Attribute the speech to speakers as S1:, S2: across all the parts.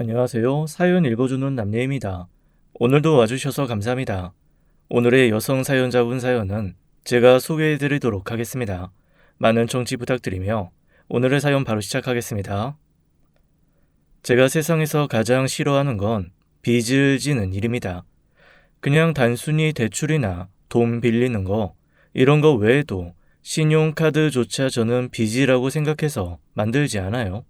S1: 안녕하세요. 사연 읽어주는 남예입니다. 오늘도 와주셔서 감사합니다. 오늘의 여성 사연자분 사연은 제가 소개해드리도록 하겠습니다. 많은 청취 부탁드리며 오늘의 사연 바로 시작하겠습니다. 제가 세상에서 가장 싫어하는 건 빚을 지는 일입니다. 그냥 단순히 대출이나 돈 빌리는 거, 이런 거 외에도 신용카드조차 저는 빚이라고 생각해서 만들지 않아요.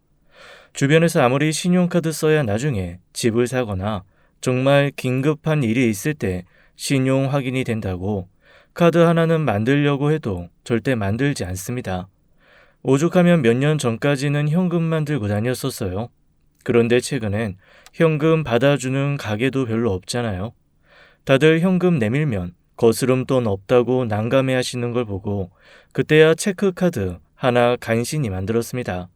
S1: 주변에서 아무리 신용카드 써야 나중에 집을 사거나 정말 긴급한 일이 있을 때 신용 확인이 된다고 카드 하나는 만들려고 해도 절대 만들지 않습니다. 오죽하면 몇 년 전까지는 현금만 들고 다녔었어요. 그런데 최근엔 현금 받아주는 가게도 별로 없잖아요. 다들 현금 내밀면 거스름 돈 없다고 난감해 하시는 걸 보고 그때야 체크카드 하나 간신히 만들었습니다.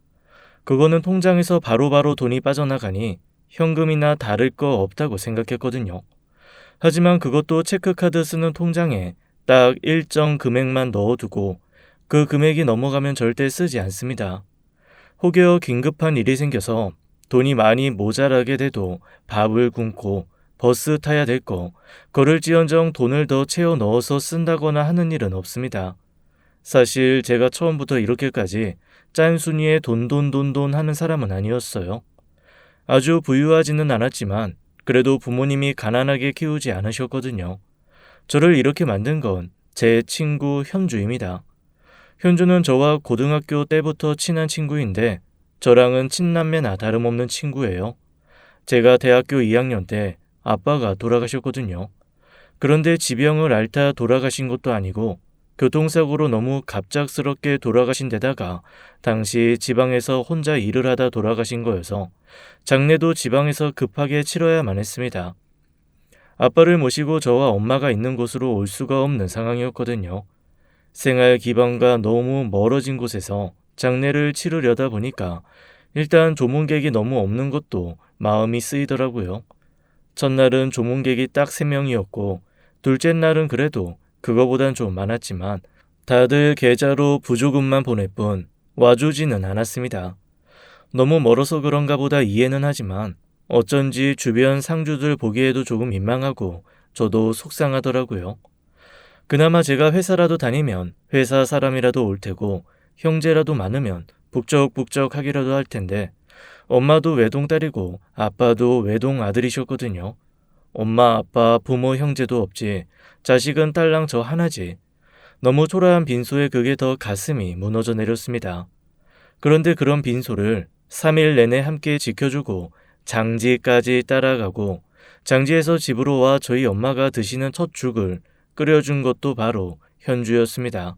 S1: 그거는 통장에서 바로바로 돈이 빠져나가니 현금이나 다를 거 없다고 생각했거든요. 하지만 그것도 체크카드 쓰는 통장에 딱 일정 금액만 넣어두고 그 금액이 넘어가면 절대 쓰지 않습니다. 혹여 긴급한 일이 생겨서 돈이 많이 모자라게 돼도 밥을 굶고 버스 타야 될 거, 그럴지언정 돈을 더 채워 넣어서 쓴다거나 하는 일은 없습니다. 사실 제가 처음부터 이렇게까지 짠순이에 돈돈돈돈 하는 사람은 아니었어요. 아주 부유하지는 않았지만 그래도 부모님이 가난하게 키우지 않으셨거든요. 저를 이렇게 만든 건 제 친구 현주입니다. 현주는 저와 고등학교 때부터 친한 친구인데 저랑은 친남매나 다름없는 친구예요. 제가 대학교 2학년 때 아빠가 돌아가셨거든요. 그런데 지병을 앓다 돌아가신 것도 아니고 교통사고로 너무 갑작스럽게 돌아가신 데다가 당시 지방에서 혼자 일을 하다 돌아가신 거여서 장례도 지방에서 급하게 치러야만 했습니다. 아빠를 모시고 저와 엄마가 있는 곳으로 올 수가 없는 상황이었거든요. 생활 기반과 너무 멀어진 곳에서 장례를 치르려다 보니까 일단 조문객이 너무 없는 것도 마음이 쓰이더라고요. 첫날은 조문객이 딱 3명이었고 둘째 날은 그래도 그거보단 좀 많았지만 다들 계좌로 부조금만 보낼 뿐 와주지는 않았습니다. 너무 멀어서 그런가 보다 이해는 하지만 어쩐지 주변 상주들 보기에도 조금 민망하고 저도 속상하더라고요. 그나마 제가 회사라도 다니면 회사 사람이라도 올 테고 형제라도 많으면 북적북적하기라도 할 텐데 엄마도 외동딸이고 아빠도 외동 아들이셨거든요. 엄마, 아빠, 부모, 형제도 없지. 자식은 딸랑 저 하나지. 너무 초라한 빈소에 그게 더 가슴이 무너져 내렸습니다. 그런데 그런 빈소를 3일 내내 함께 지켜주고 장지까지 따라가고 장지에서 집으로 와 저희 엄마가 드시는 첫 죽을 끓여준 것도 바로 현주였습니다.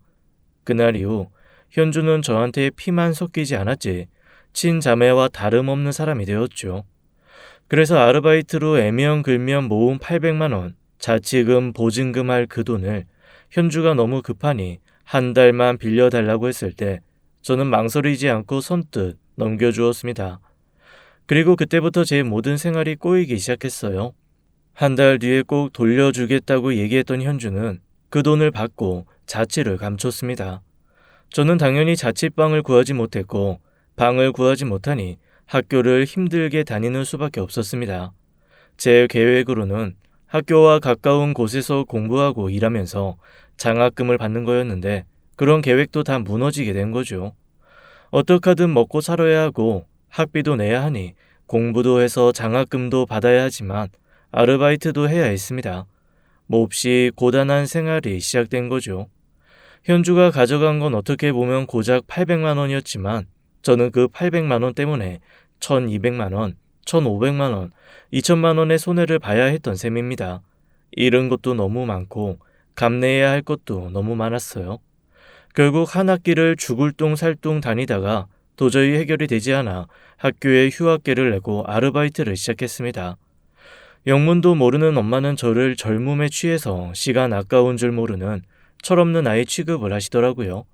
S1: 그날 이후 현주는 저한테 피만 섞이지 않았지 친자매와 다름없는 사람이 되었죠. 그래서 아르바이트로 애면글면 모은 800만 원, 자치금, 보증금 할 그 돈을 현주가 너무 급하니 한 달만 빌려달라고 했을 때 저는 망설이지 않고 선뜻 넘겨주었습니다. 그리고 그때부터 제 모든 생활이 꼬이기 시작했어요. 한 달 뒤에 꼭 돌려주겠다고 얘기했던 현주는 그 돈을 받고 자취를 감췄습니다. 저는 당연히 자취방을 구하지 못했고 방을 구하지 못하니 학교를 힘들게 다니는 수밖에 없었습니다. 제 계획으로는 학교와 가까운 곳에서 공부하고 일하면서 장학금을 받는 거였는데 그런 계획도 다 무너지게 된 거죠. 어떡하든 먹고 살아야 하고 학비도 내야 하니 공부도 해서 장학금도 받아야 하지만 아르바이트도 해야 했습니다. 몹시 고단한 생활이 시작된 거죠. 현주가 가져간 건 어떻게 보면 고작 800만 원이었지만 저는 그 800만 원 때문에 1200만 원, 1500만 원, 2000만 원의 손해를 봐야 했던 셈입니다. 잃은 것도 너무 많고 갚내야 할 것도 너무 많았어요. 결국 한 학기를 죽을 둥 살 둥 다니다가 도저히 해결이 되지 않아 학교에 휴학계를 내고 아르바이트를 시작했습니다. 영문도 모르는 엄마는 저를 젊음에 취해서 시간 아까운 줄 모르는 철없는 아이 취급을 하시더라고요.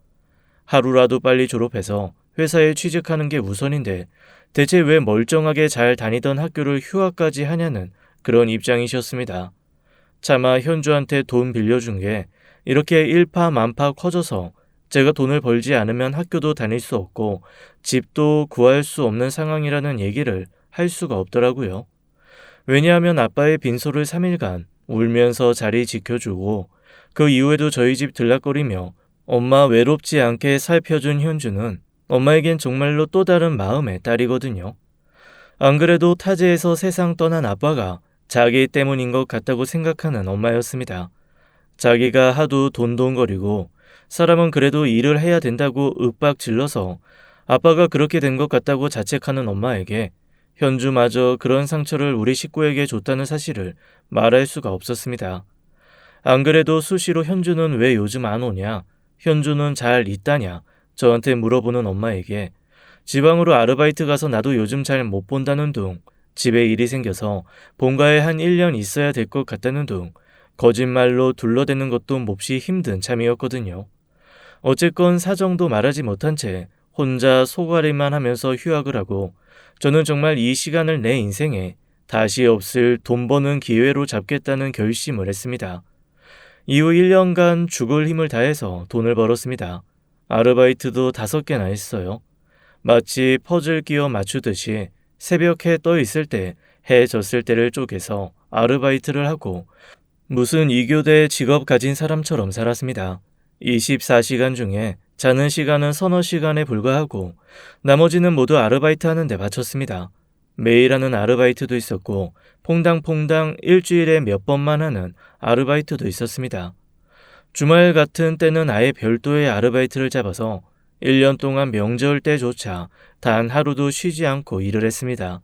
S1: 하루라도 빨리 졸업해서 회사에 취직하는 게 우선인데 대체 왜 멀쩡하게 잘 다니던 학교를 휴학까지 하냐는 그런 입장이셨습니다. 차마 현주한테 돈 빌려준 게 이렇게 일파만파 커져서 제가 돈을 벌지 않으면 학교도 다닐 수 없고 집도 구할 수 없는 상황이라는 얘기를 할 수가 없더라고요. 왜냐하면 아빠의 빈소를 3일간 울면서 자리 지켜주고 그 이후에도 저희 집 들락거리며 엄마 외롭지 않게 살펴준 현주는 엄마에겐 정말로 또 다른 마음의 딸이거든요. 안 그래도 타지에서 세상 떠난 아빠가 자기 때문인 것 같다고 생각하는 엄마였습니다. 자기가 하도 돈돈거리고 사람은 그래도 일을 해야 된다고 윽박 질러서 아빠가 그렇게 된 것 같다고 자책하는 엄마에게 현주마저 그런 상처를 우리 식구에게 줬다는 사실을 말할 수가 없었습니다. 안 그래도 수시로 현주는 왜 요즘 안 오냐, 현주는 잘 있다냐 저한테 물어보는 엄마에게 지방으로 아르바이트 가서 나도 요즘 잘 못 본다는 둥, 집에 일이 생겨서 본가에 한 1년 있어야 될 것 같다는 둥, 거짓말로 둘러대는 것도 몹시 힘든 참이었거든요. 어쨌건 사정도 말하지 못한 채 혼자 소가리만 하면서 휴학을 하고 저는 정말 이 시간을 내 인생에 다시 없을 돈 버는 기회로 잡겠다는 결심을 했습니다. 이후 1년간 죽을 힘을 다해서 돈을 벌었습니다. 아르바이트도 5개나 했어요. 마치 퍼즐 끼워 맞추듯이 새벽 해 떠 있을 때, 해 졌을 때를 쪼개서 아르바이트를 하고 무슨 이교대 직업 가진 사람처럼 살았습니다. 24시간 중에 자는 시간은 서너 시간에 불과하고 나머지는 모두 아르바이트 하는 데 바쳤습니다. 매일 하는 아르바이트도 있었고 퐁당퐁당 일주일에 몇 번만 하는 아르바이트도 있었습니다. 주말 같은 때는 아예 별도의 아르바이트를 잡아서 1년 동안 명절 때조차 단 하루도 쉬지 않고 일을 했습니다.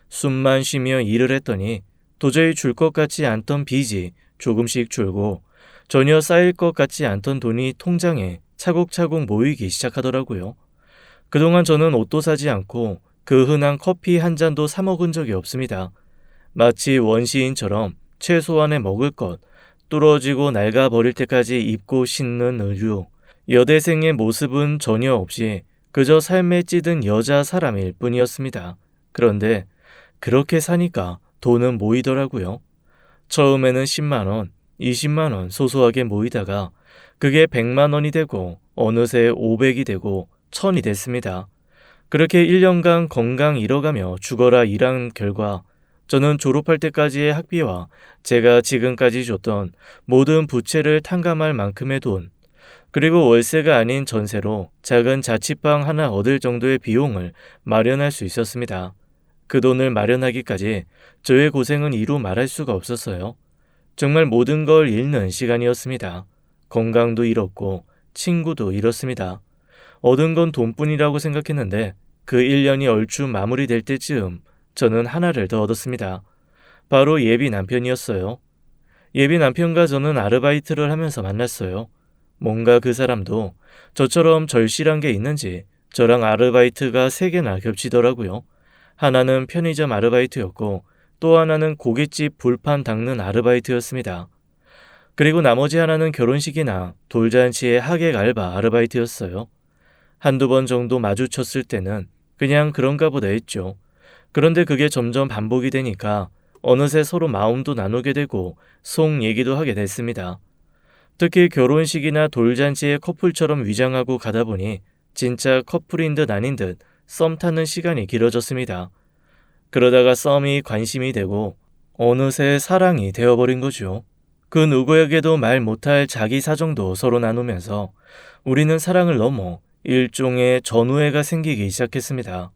S1: 숨만 쉬며 일을 했더니 도저히 줄 것 같지 않던 빚이 조금씩 줄고 전혀 쌓일 것 같지 않던 돈이 통장에 차곡차곡 모이기 시작하더라고요. 그동안 저는 옷도 사지 않고 그 흔한 커피 한 잔도 사 먹은 적이 없습니다. 마치 원시인처럼 최소한의 먹을 것, 뚫어지고 낡아버릴 때까지 입고 신는 의류, 여대생의 모습은 전혀 없이 그저 삶에 찌든 여자 사람일 뿐이었습니다. 그런데 그렇게 사니까 돈은 모이더라고요. 처음에는 10만원, 20만원 소소하게 모이다가 그게 100만원이 되고 어느새 500이 되고 1000이 됐습니다. 그렇게 1년간 건강 잃어가며 죽어라 일한 결과 저는 졸업할 때까지의 학비와 제가 지금까지 줬던 모든 부채를 탕감할 만큼의 돈, 그리고 월세가 아닌 전세로 작은 자취방 하나 얻을 정도의 비용을 마련할 수 있었습니다. 그 돈을 마련하기까지 저의 고생은 이루 말할 수가 없었어요. 정말 모든 걸 잃는 시간이었습니다. 건강도 잃었고 친구도 잃었습니다. 얻은 건 돈뿐이라고 생각했는데 그 1년이 얼추 마무리될 때쯤 저는 하나를 더 얻었습니다. 바로 예비 남편이었어요. 예비 남편과 저는 아르바이트를 하면서 만났어요. 뭔가 그 사람도 저처럼 절실한 게 있는지 저랑 아르바이트가 3개나 겹치더라고요. 하나는 편의점 아르바이트였고 또 하나는 고깃집 불판 닦는 아르바이트였습니다. 그리고 나머지 하나는 결혼식이나 돌잔치의 하객 알바 아르바이트였어요. 한두 번 정도 마주쳤을 때는 그냥 그런가 보다 했죠. 그런데 그게 점점 반복이 되니까 어느새 서로 마음도 나누게 되고 속 얘기도 하게 됐습니다. 특히 결혼식이나 돌잔치의 커플처럼 위장하고 가다 보니 진짜 커플인 듯 아닌 듯 썸 타는 시간이 길어졌습니다. 그러다가 썸이 관심이 되고 어느새 사랑이 되어버린 거죠. 그 누구에게도 말 못할 자기 사정도 서로 나누면서 우리는 사랑을 넘어 일종의 전우애가 생기기 시작했습니다.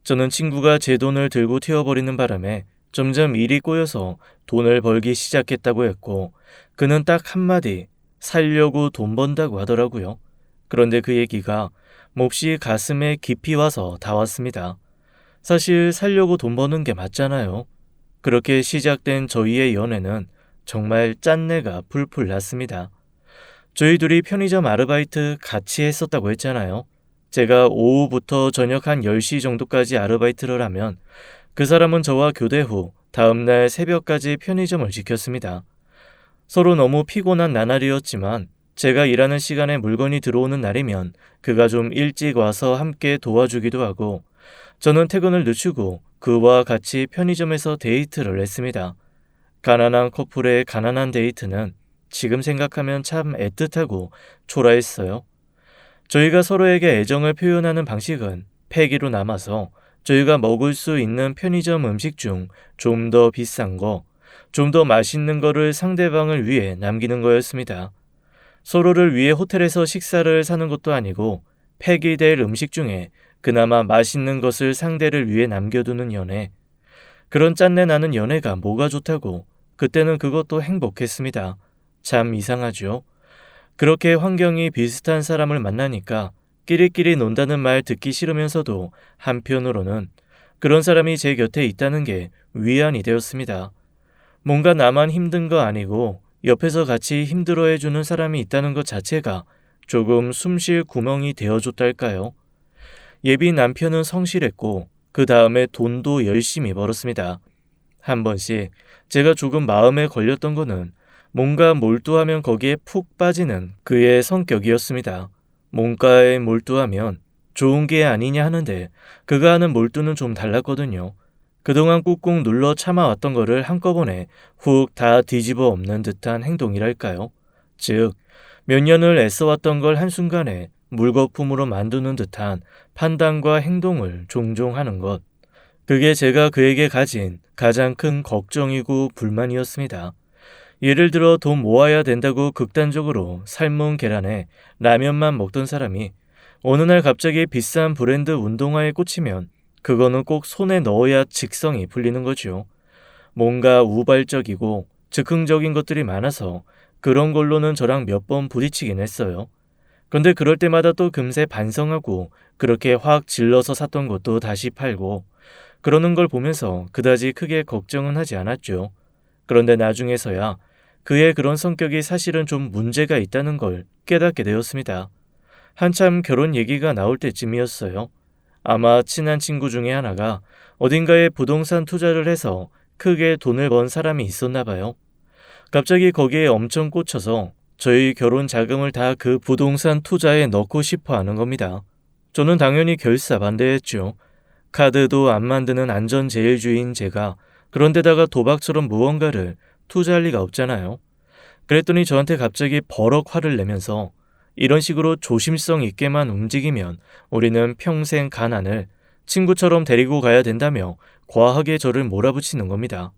S1: 저는 친구가 제 돈을 들고 튀어버리는 바람에 점점 일이 꼬여서 돈을 벌기 시작했다고 했고 그는 딱 한마디 살려고 돈 번다고 하더라고요. 그런데 그 얘기가 몹시 가슴에 깊이 와서 닿았습니다. 사실 살려고 돈 버는 게 맞잖아요. 그렇게 시작된 저희의 연애는 정말 짠내가 풀풀 났습니다. 저희 둘이 편의점 아르바이트 같이 했었다고 했잖아요. 제가 오후부터 저녁 한 10시 정도까지 아르바이트를 하면 그 사람은 저와 교대 후 다음날 새벽까지 편의점을 지켰습니다. 서로 너무 피곤한 나날이었지만 제가 일하는 시간에 물건이 들어오는 날이면 그가 좀 일찍 와서 함께 도와주기도 하고 저는 퇴근을 늦추고 그와 같이 편의점에서 데이트를 했습니다. 가난한 커플의 가난한 데이트는 지금 생각하면 참 애틋하고 초라했어요. 저희가 서로에게 애정을 표현하는 방식은 패기로 남아서 저희가 먹을 수 있는 편의점 음식 중 좀 더 비싼 거, 좀 더 맛있는 거를 상대방을 위해 남기는 거였습니다. 서로를 위해 호텔에서 식사를 사는 것도 아니고 폐기될 음식 중에 그나마 맛있는 것을 상대를 위해 남겨두는 연애. 그런 짠내 나는 연애가 뭐가 좋다고 그때는 그것도 행복했습니다. 참 이상하죠. 그렇게 환경이 비슷한 사람을 만나니까 끼리끼리 논다는 말 듣기 싫으면서도 한편으로는 그런 사람이 제 곁에 있다는 게 위안이 되었습니다. 뭔가 나만 힘든 거 아니고 옆에서 같이 힘들어해주는 사람이 있다는 것 자체가 조금 숨쉴 구멍이 되어줬달까요? 예비 남편은 성실했고 그 다음에 돈도 열심히 벌었습니다. 한 번씩 제가 조금 마음에 걸렸던 거는 뭔가 몰두하면 거기에 푹 빠지는 그의 성격이었습니다. 뭔가에 몰두하면 좋은 게 아니냐 하는데 그가 하는 몰두는 좀 달랐거든요. 그동안 꾹꾹 눌러 참아왔던 거를 한꺼번에 훅 다 뒤집어 엎는 듯한 행동이랄까요? 즉, 몇 년을 애써왔던 걸 한순간에 물거품으로 만드는 듯한 판단과 행동을 종종 하는 것. 그게 제가 그에게 가진 가장 큰 걱정이고 불만이었습니다. 예를 들어 돈 모아야 된다고 극단적으로 삶은 계란에 라면만 먹던 사람이 어느 날 갑자기 비싼 브랜드 운동화에 꽂히면 그거는 꼭 손에 넣어야 직성이 풀리는 거죠. 뭔가 우발적이고 즉흥적인 것들이 많아서 그런 걸로는 저랑 몇 번 부딪히긴 했어요. 근데 그럴 때마다 또 금세 반성하고 그렇게 확 질러서 샀던 것도 다시 팔고 그러는 걸 보면서 그다지 크게 걱정은 하지 않았죠. 그런데 나중에서야 그의 그런 성격이 사실은 좀 문제가 있다는 걸 깨닫게 되었습니다. 한참 결혼 얘기가 나올 때쯤이었어요. 아마 친한 친구 중에 하나가 어딘가에 부동산 투자를 해서 크게 돈을 번 사람이 있었나 봐요. 갑자기 거기에 엄청 꽂혀서 저희 결혼 자금을 다 그 부동산 투자에 넣고 싶어 하는 겁니다. 저는 당연히 결사반대했죠. 카드도 안 만드는 안전제일주의인 제가 그런데다가 도박처럼 무언가를 투자할 리가 없잖아요. 그랬더니 저한테 갑자기 버럭 화를 내면서 이런 식으로 조심성 있게만 움직이면 우리는 평생 가난을 친구처럼 데리고 가야 된다며 과하게 저를 몰아붙이는 겁니다.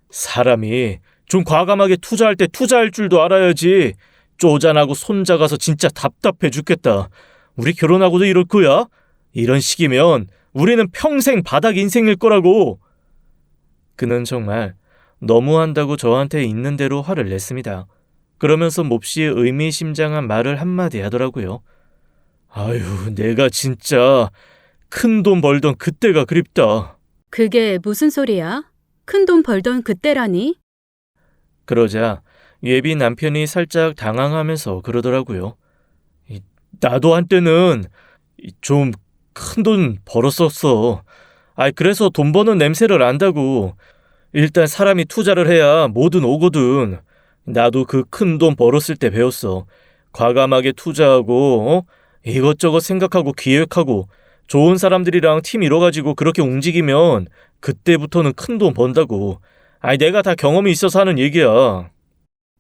S1: 사람이 좀 과감하게 투자할 때 투자할 줄도 알아야지. 쪼잔하고 손작아서 진짜 답답해 죽겠다. 우리 결혼하고도 이럴 거야? 이런 식이면 우리는 평생 바닥 인생일 거라고. 그는 정말 너무한다고 저한테 있는 대로 화를 냈습니다. 그러면서 몹시 의미심장한 말을 한마디 하더라고요. 아유, 내가 진짜 큰 돈 벌던 그때가 그립다.
S2: 그게 무슨 소리야? 큰 돈 벌던 그때라니?
S1: 그러자 예비 남편이 살짝 당황하면서 그러더라고요. 나도 한때는 좀 큰 돈 벌었었어. 그래서 돈 버는 냄새를 안다고. 일단 사람이 투자를 해야 뭐든 오거든. 나도 그 큰 돈 벌었을 때 배웠어. 과감하게 투자하고 이것저것 생각하고 기획하고 좋은 사람들이랑 팀 이뤄가지고 그렇게 움직이면 그때부터는 큰 돈 번다고. 내가 다 경험이 있어서 하는 얘기야.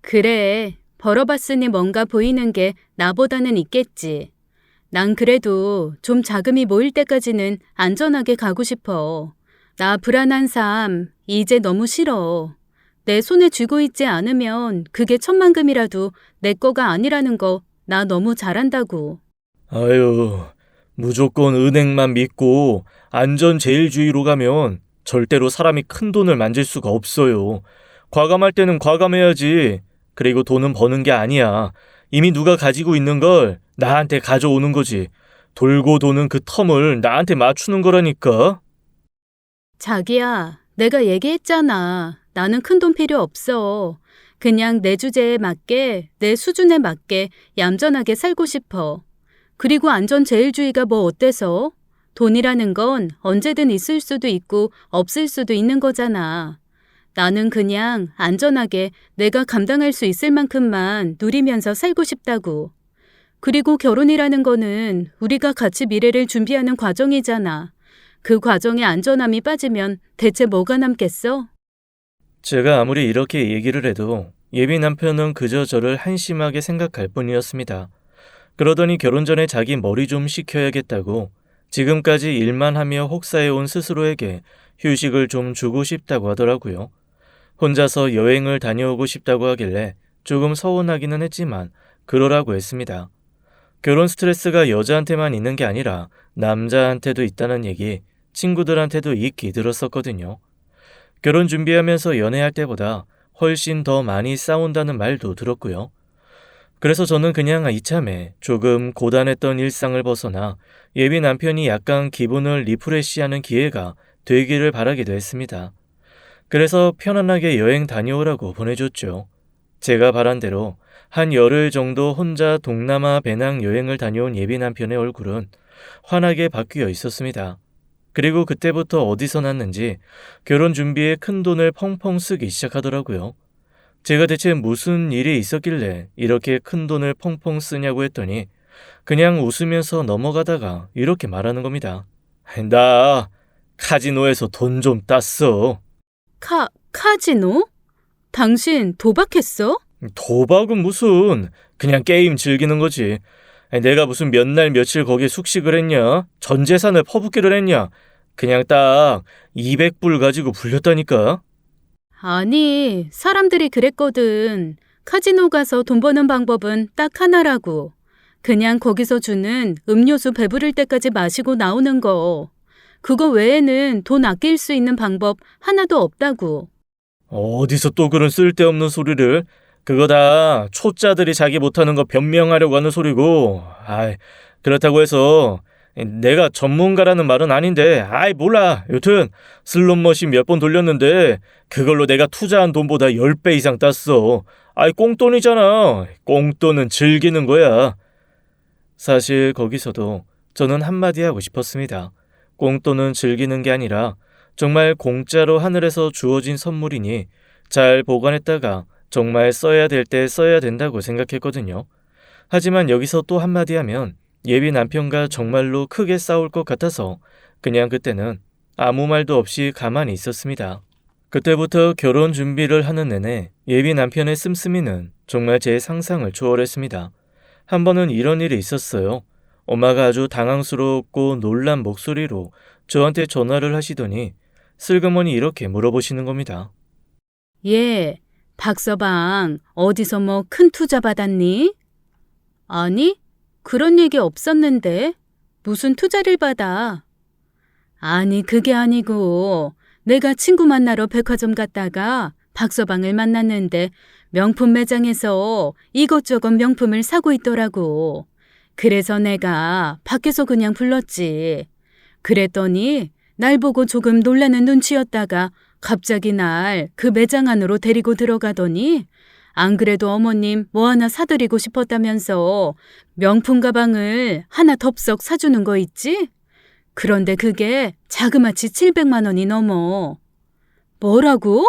S2: 그래, 벌어봤으니 뭔가 보이는 게 나보다는 있겠지. 난 그래도 좀 자금이 모일 때까지는 안전하게 가고 싶어. 나 불안한 삶 이제 너무 싫어. 내 손에 쥐고 있지 않으면 그게 천만금이라도 내 거가 아니라는 거 나 너무 잘한다고.
S1: 아유, 무조건 은행만 믿고 안전제일주의로 가면 절대로 사람이 큰 돈을 만질 수가 없어요. 과감할 때는 과감해야지. 그리고 돈은 버는 게 아니야. 이미 누가 가지고 있는 걸 나한테 가져오는 거지. 돌고 도는 그 텀을 나한테 맞추는 거라니까.
S2: 자기야, 내가 얘기했잖아. 나는 큰 돈 필요 없어. 그냥 내 주제에 맞게, 내 수준에 맞게 얌전하게 살고 싶어. 그리고 안전제일주의가 뭐 어때서? 돈이라는 건 언제든 있을 수도 있고 없을 수도 있는 거잖아. 나는 그냥 안전하게 내가 감당할 수 있을 만큼만 누리면서 살고 싶다고. 그리고 결혼이라는 거는 우리가 같이 미래를 준비하는 과정이잖아. 그 과정에 안전함이 빠지면 대체 뭐가 남겠어?
S1: 제가 아무리 이렇게 얘기를 해도 예비 남편은 그저 저를 한심하게 생각할 뿐이었습니다. 그러더니 결혼 전에 자기 머리 좀 식혀야겠다고 지금까지 일만 하며 혹사해온 스스로에게 휴식을 좀 주고 싶다고 하더라고요. 혼자서 여행을 다녀오고 싶다고 하길래 조금 서운하기는 했지만 그러라고 했습니다. 결혼 스트레스가 여자한테만 있는 게 아니라 남자한테도 있다는 얘기 친구들한테도 익히 들었었거든요. 결혼 준비하면서 연애할 때보다 훨씬 더 많이 싸운다는 말도 들었고요. 그래서 저는 그냥 이참에 조금 고단했던 일상을 벗어나 예비 남편이 약간 기분을 리프레시하는 기회가 되기를 바라기도 했습니다. 그래서 편안하게 여행 다녀오라고 보내줬죠. 제가 바란 대로 한 열흘 정도 혼자 동남아 배낭 여행을 다녀온 예비 남편의 얼굴은 환하게 바뀌어 있었습니다. 그리고 그때부터 어디서 났는지 결혼 준비에 큰 돈을 펑펑 쓰기 시작하더라고요. 제가 대체 무슨 일이 있었길래 이렇게 큰 돈을 펑펑 쓰냐고 했더니 그냥 웃으면서 넘어가다가 이렇게 말하는 겁니다. 나 카지노에서 돈 좀 땄어.
S2: 카지노? 당신 도박했어?
S1: 도박은 무슨, 그냥 게임 즐기는 거지. 내가 무슨 몇 날 며칠 거기에 숙식을 했냐? 전 재산을 퍼붓기를 했냐? 그냥 딱 200불 가지고 불렸다니까.
S2: 아니, 사람들이 그랬거든. 카지노 가서 돈 버는 방법은 딱 하나라고. 그냥 거기서 주는 음료수 배부를 때까지 마시고 나오는 거. 그거 외에는 돈 아낄 수 있는 방법 하나도 없다고.
S1: 어디서 또 그런 쓸데없는 소리를. 그거 다 초짜들이 자기 못하는 거 변명하려고 하는 소리고. 그렇다고 해서 내가 전문가라는 말은 아닌데 몰라. 여튼 슬롯머신 몇 번 돌렸는데 그걸로 내가 투자한 돈보다 10배 이상 땄어. 꽁돈이잖아. 꽁돈은 즐기는 거야. 사실 거기서도 저는 한마디 하고 싶었습니다. 꽁돈은 즐기는 게 아니라 정말 공짜로 하늘에서 주어진 선물이니 잘 보관했다가 정말 써야 될 때 써야 된다고 생각했거든요. 하지만 여기서 또 한마디 하면 예비 남편과 정말로 크게 싸울 것 같아서 그냥 그때는 아무 말도 없이 가만히 있었습니다. 그때부터 결혼 준비를 하는 내내 예비 남편의 씀씀이는 정말 제 상상을 초월했습니다. 한 번은 이런 일이 있었어요. 엄마가 아주 당황스럽고 놀란 목소리로 저한테 전화를 하시더니 슬그머니 이렇게 물어보시는 겁니다.
S2: 예, 박서방, 어디서 뭐 큰 투자 받았니? 아니, 그런 얘기 없었는데. 무슨 투자를 받아? 아니, 그게 아니고 내가 친구 만나러 백화점 갔다가 박서방을 만났는데 명품 매장에서 이것저것 명품을 사고 있더라고. 그래서 내가 밖에서 그냥 불렀지. 그랬더니 날 보고 조금 놀라는 눈치였다가 갑자기 날 그 매장 안으로 데리고 들어가더니 안 그래도 어머님 뭐 하나 사드리고 싶었다면서 명품 가방을 하나 덥석 사주는 거 있지? 그런데 그게 자그마치 700만 원이 넘어. 뭐라고?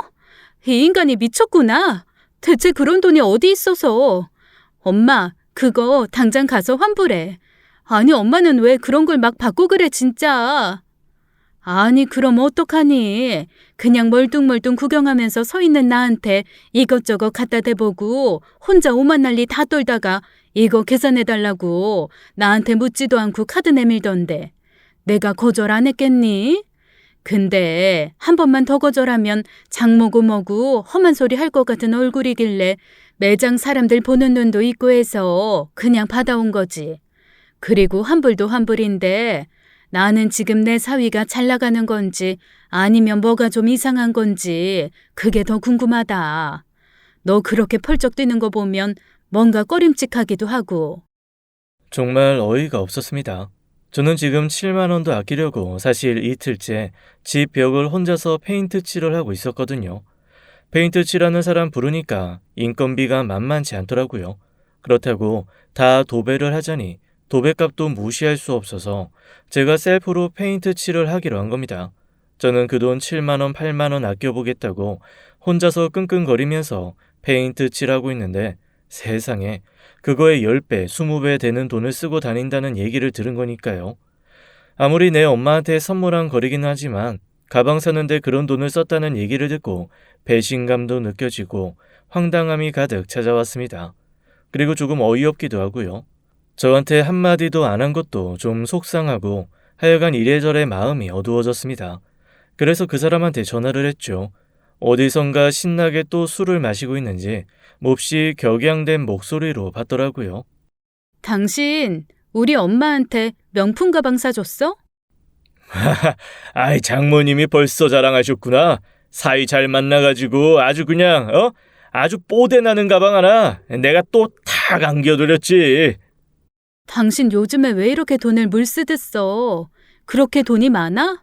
S2: 이 인간이 미쳤구나. 대체 그런 돈이 어디 있어서. 엄마, 그거 당장 가서 환불해. 아니, 엄마는 왜 그런 걸 막 받고 그래, 진짜. 아니, 그럼 어떡하니? 그냥 멀뚱멀뚱 구경하면서 서 있는 나한테 이것저것 갖다 대보고 혼자 오만 난리 다 떨다가 이거 계산해달라고 나한테 묻지도 않고 카드 내밀던데 내가 거절 안 했겠니? 근데 한 번만 더 거절하면 장모고 뭐고 험한 소리 할 것 같은 얼굴이길래 매장 사람들 보는 눈도 있고 해서 그냥 받아온 거지. 그리고 환불도 환불인데 나는 지금 내 사위가 잘 나가는 건지 아니면 뭐가 좀 이상한 건지 그게 더 궁금하다. 너 그렇게 펄쩍 뛰는 거 보면 뭔가 꺼림칙하기도 하고.
S1: 정말 어이가 없었습니다. 저는 지금 7만 원도 아끼려고 사실 이틀째 집 벽을 혼자서 페인트 칠을 하고 있었거든요. 페인트 칠하는 사람 부르니까 인건비가 만만치 않더라고요. 그렇다고 다 도배를 하자니 도배값도 무시할 수 없어서 제가 셀프로 페인트 칠을 하기로 한 겁니다. 저는 그 돈 7만 원, 8만 원 아껴보겠다고 혼자서 끙끙거리면서 페인트 칠하고 있는데 세상에 그거에 10배, 20배 되는 돈을 쓰고 다닌다는 얘기를 들은 거니까요. 아무리 내 엄마한테 선물한 거리긴 하지만 가방 사는데 그런 돈을 썼다는 얘기를 듣고 배신감도 느껴지고 황당함이 가득 찾아왔습니다. 그리고 조금 어이없기도 하고요. 저한테 한마디도 안 한 것도 좀 속상하고 하여간 이래저래 마음이 어두워졌습니다. 그래서 그 사람한테 전화를 했죠. 어디선가 신나게 또 술을 마시고 있는지 몹시 격양된 목소리로 받더라고요.
S2: 당신 우리 엄마한테 명품 가방 사줬어?
S1: 아이, 장모님이 벌써 자랑하셨구나. 사이 잘 만나가지고 아주 그냥 아주 뽀대 나는 가방 하나 내가 또 탁 안겨드렸지.
S2: 당신 요즘에 왜 이렇게 돈을 물쓰듯 써? 그렇게 돈이 많아?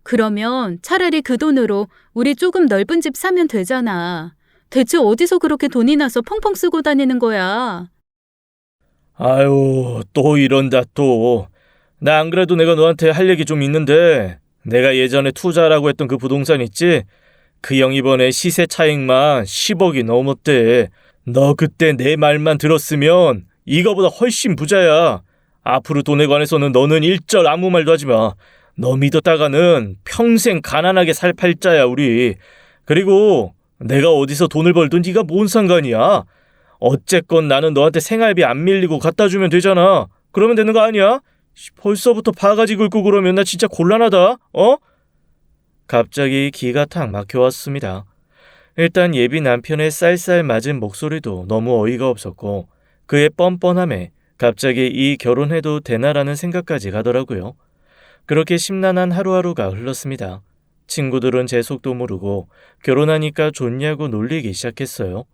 S2: 그러면 차라리 그 돈으로 우리 조금 넓은 집 사면 되잖아. 대체 어디서 그렇게 돈이 나서 펑펑 쓰고 다니는 거야?
S1: 아유, 또 이런다 또. 나 안 그래도 내가 너한테 할 얘기 좀 있는데, 내가 예전에 투자라고 했던 그 부동산 있지? 그 형 이번에 시세 차익만 10억이 넘었대. 너 그때 내 말만 들었으면 이거보다 훨씬 부자야. 앞으로 돈에 관해서는 너는 일절 아무 말도 하지 마. 너 믿었다가는 평생 가난하게 살 팔자야, 우리. 그리고 내가 어디서 돈을 벌든 네가 뭔 상관이야? 어쨌건 나는 너한테 생활비 안 밀리고 갖다 주면 되잖아. 그러면 되는 거 아니야? 벌써부터 바가지 긁고 그러면 나 진짜 곤란하다. 갑자기 기가 탁 막혀왔습니다. 일단 예비 남편의 쌀쌀 맞은 목소리도 너무 어이가 없었고 그의 뻔뻔함에 갑자기 이 결혼해도 되나라는 생각까지 가더라고요. 그렇게 심란한 하루하루가 흘렀습니다. 친구들은 제 속도 모르고 결혼하니까 좋냐고 놀리기 시작했어요.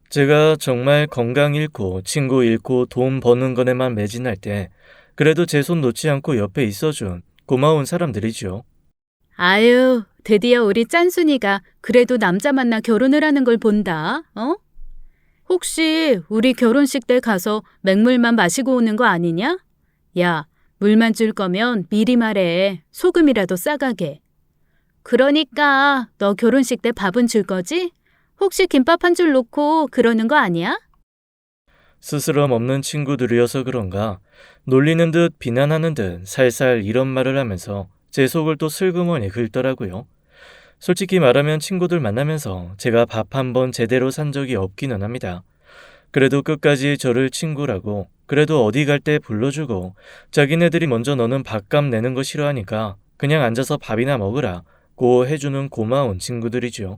S1: 제가 정말 건강 잃고 친구 잃고 돈 버는 거에만 매진할 때 그래도 제 손 놓지 않고 옆에 있어준 고마운 사람들이죠.
S2: 아유, 드디어 우리 짠순이가 그래도 남자 만나 결혼을 하는 걸 본다. 혹시 우리 결혼식 때 가서 맹물만 마시고 오는 거 아니냐? 야, 물만 줄 거면 미리 말해. 소금이라도 싸가게. 그러니까 너 결혼식 때 밥은 줄 거지? 혹시 김밥 한 줄 놓고 그러는 거 아니야?
S1: 스스럼 없는 친구들이어서 그런가 놀리는 듯 비난하는 듯 살살 이런 말을 하면서 제 속을 또 슬그머니 긁더라고요. 솔직히 말하면 친구들 만나면서 제가 밥 한 번 제대로 산 적이 없기는 합니다. 그래도 끝까지 저를 친구라고 그래도 어디 갈 때 불러주고 자기네들이 먼저 너는 밥값 내는 거 싫어하니까 그냥 앉아서 밥이나 먹으라고 해주는 고마운 친구들이죠.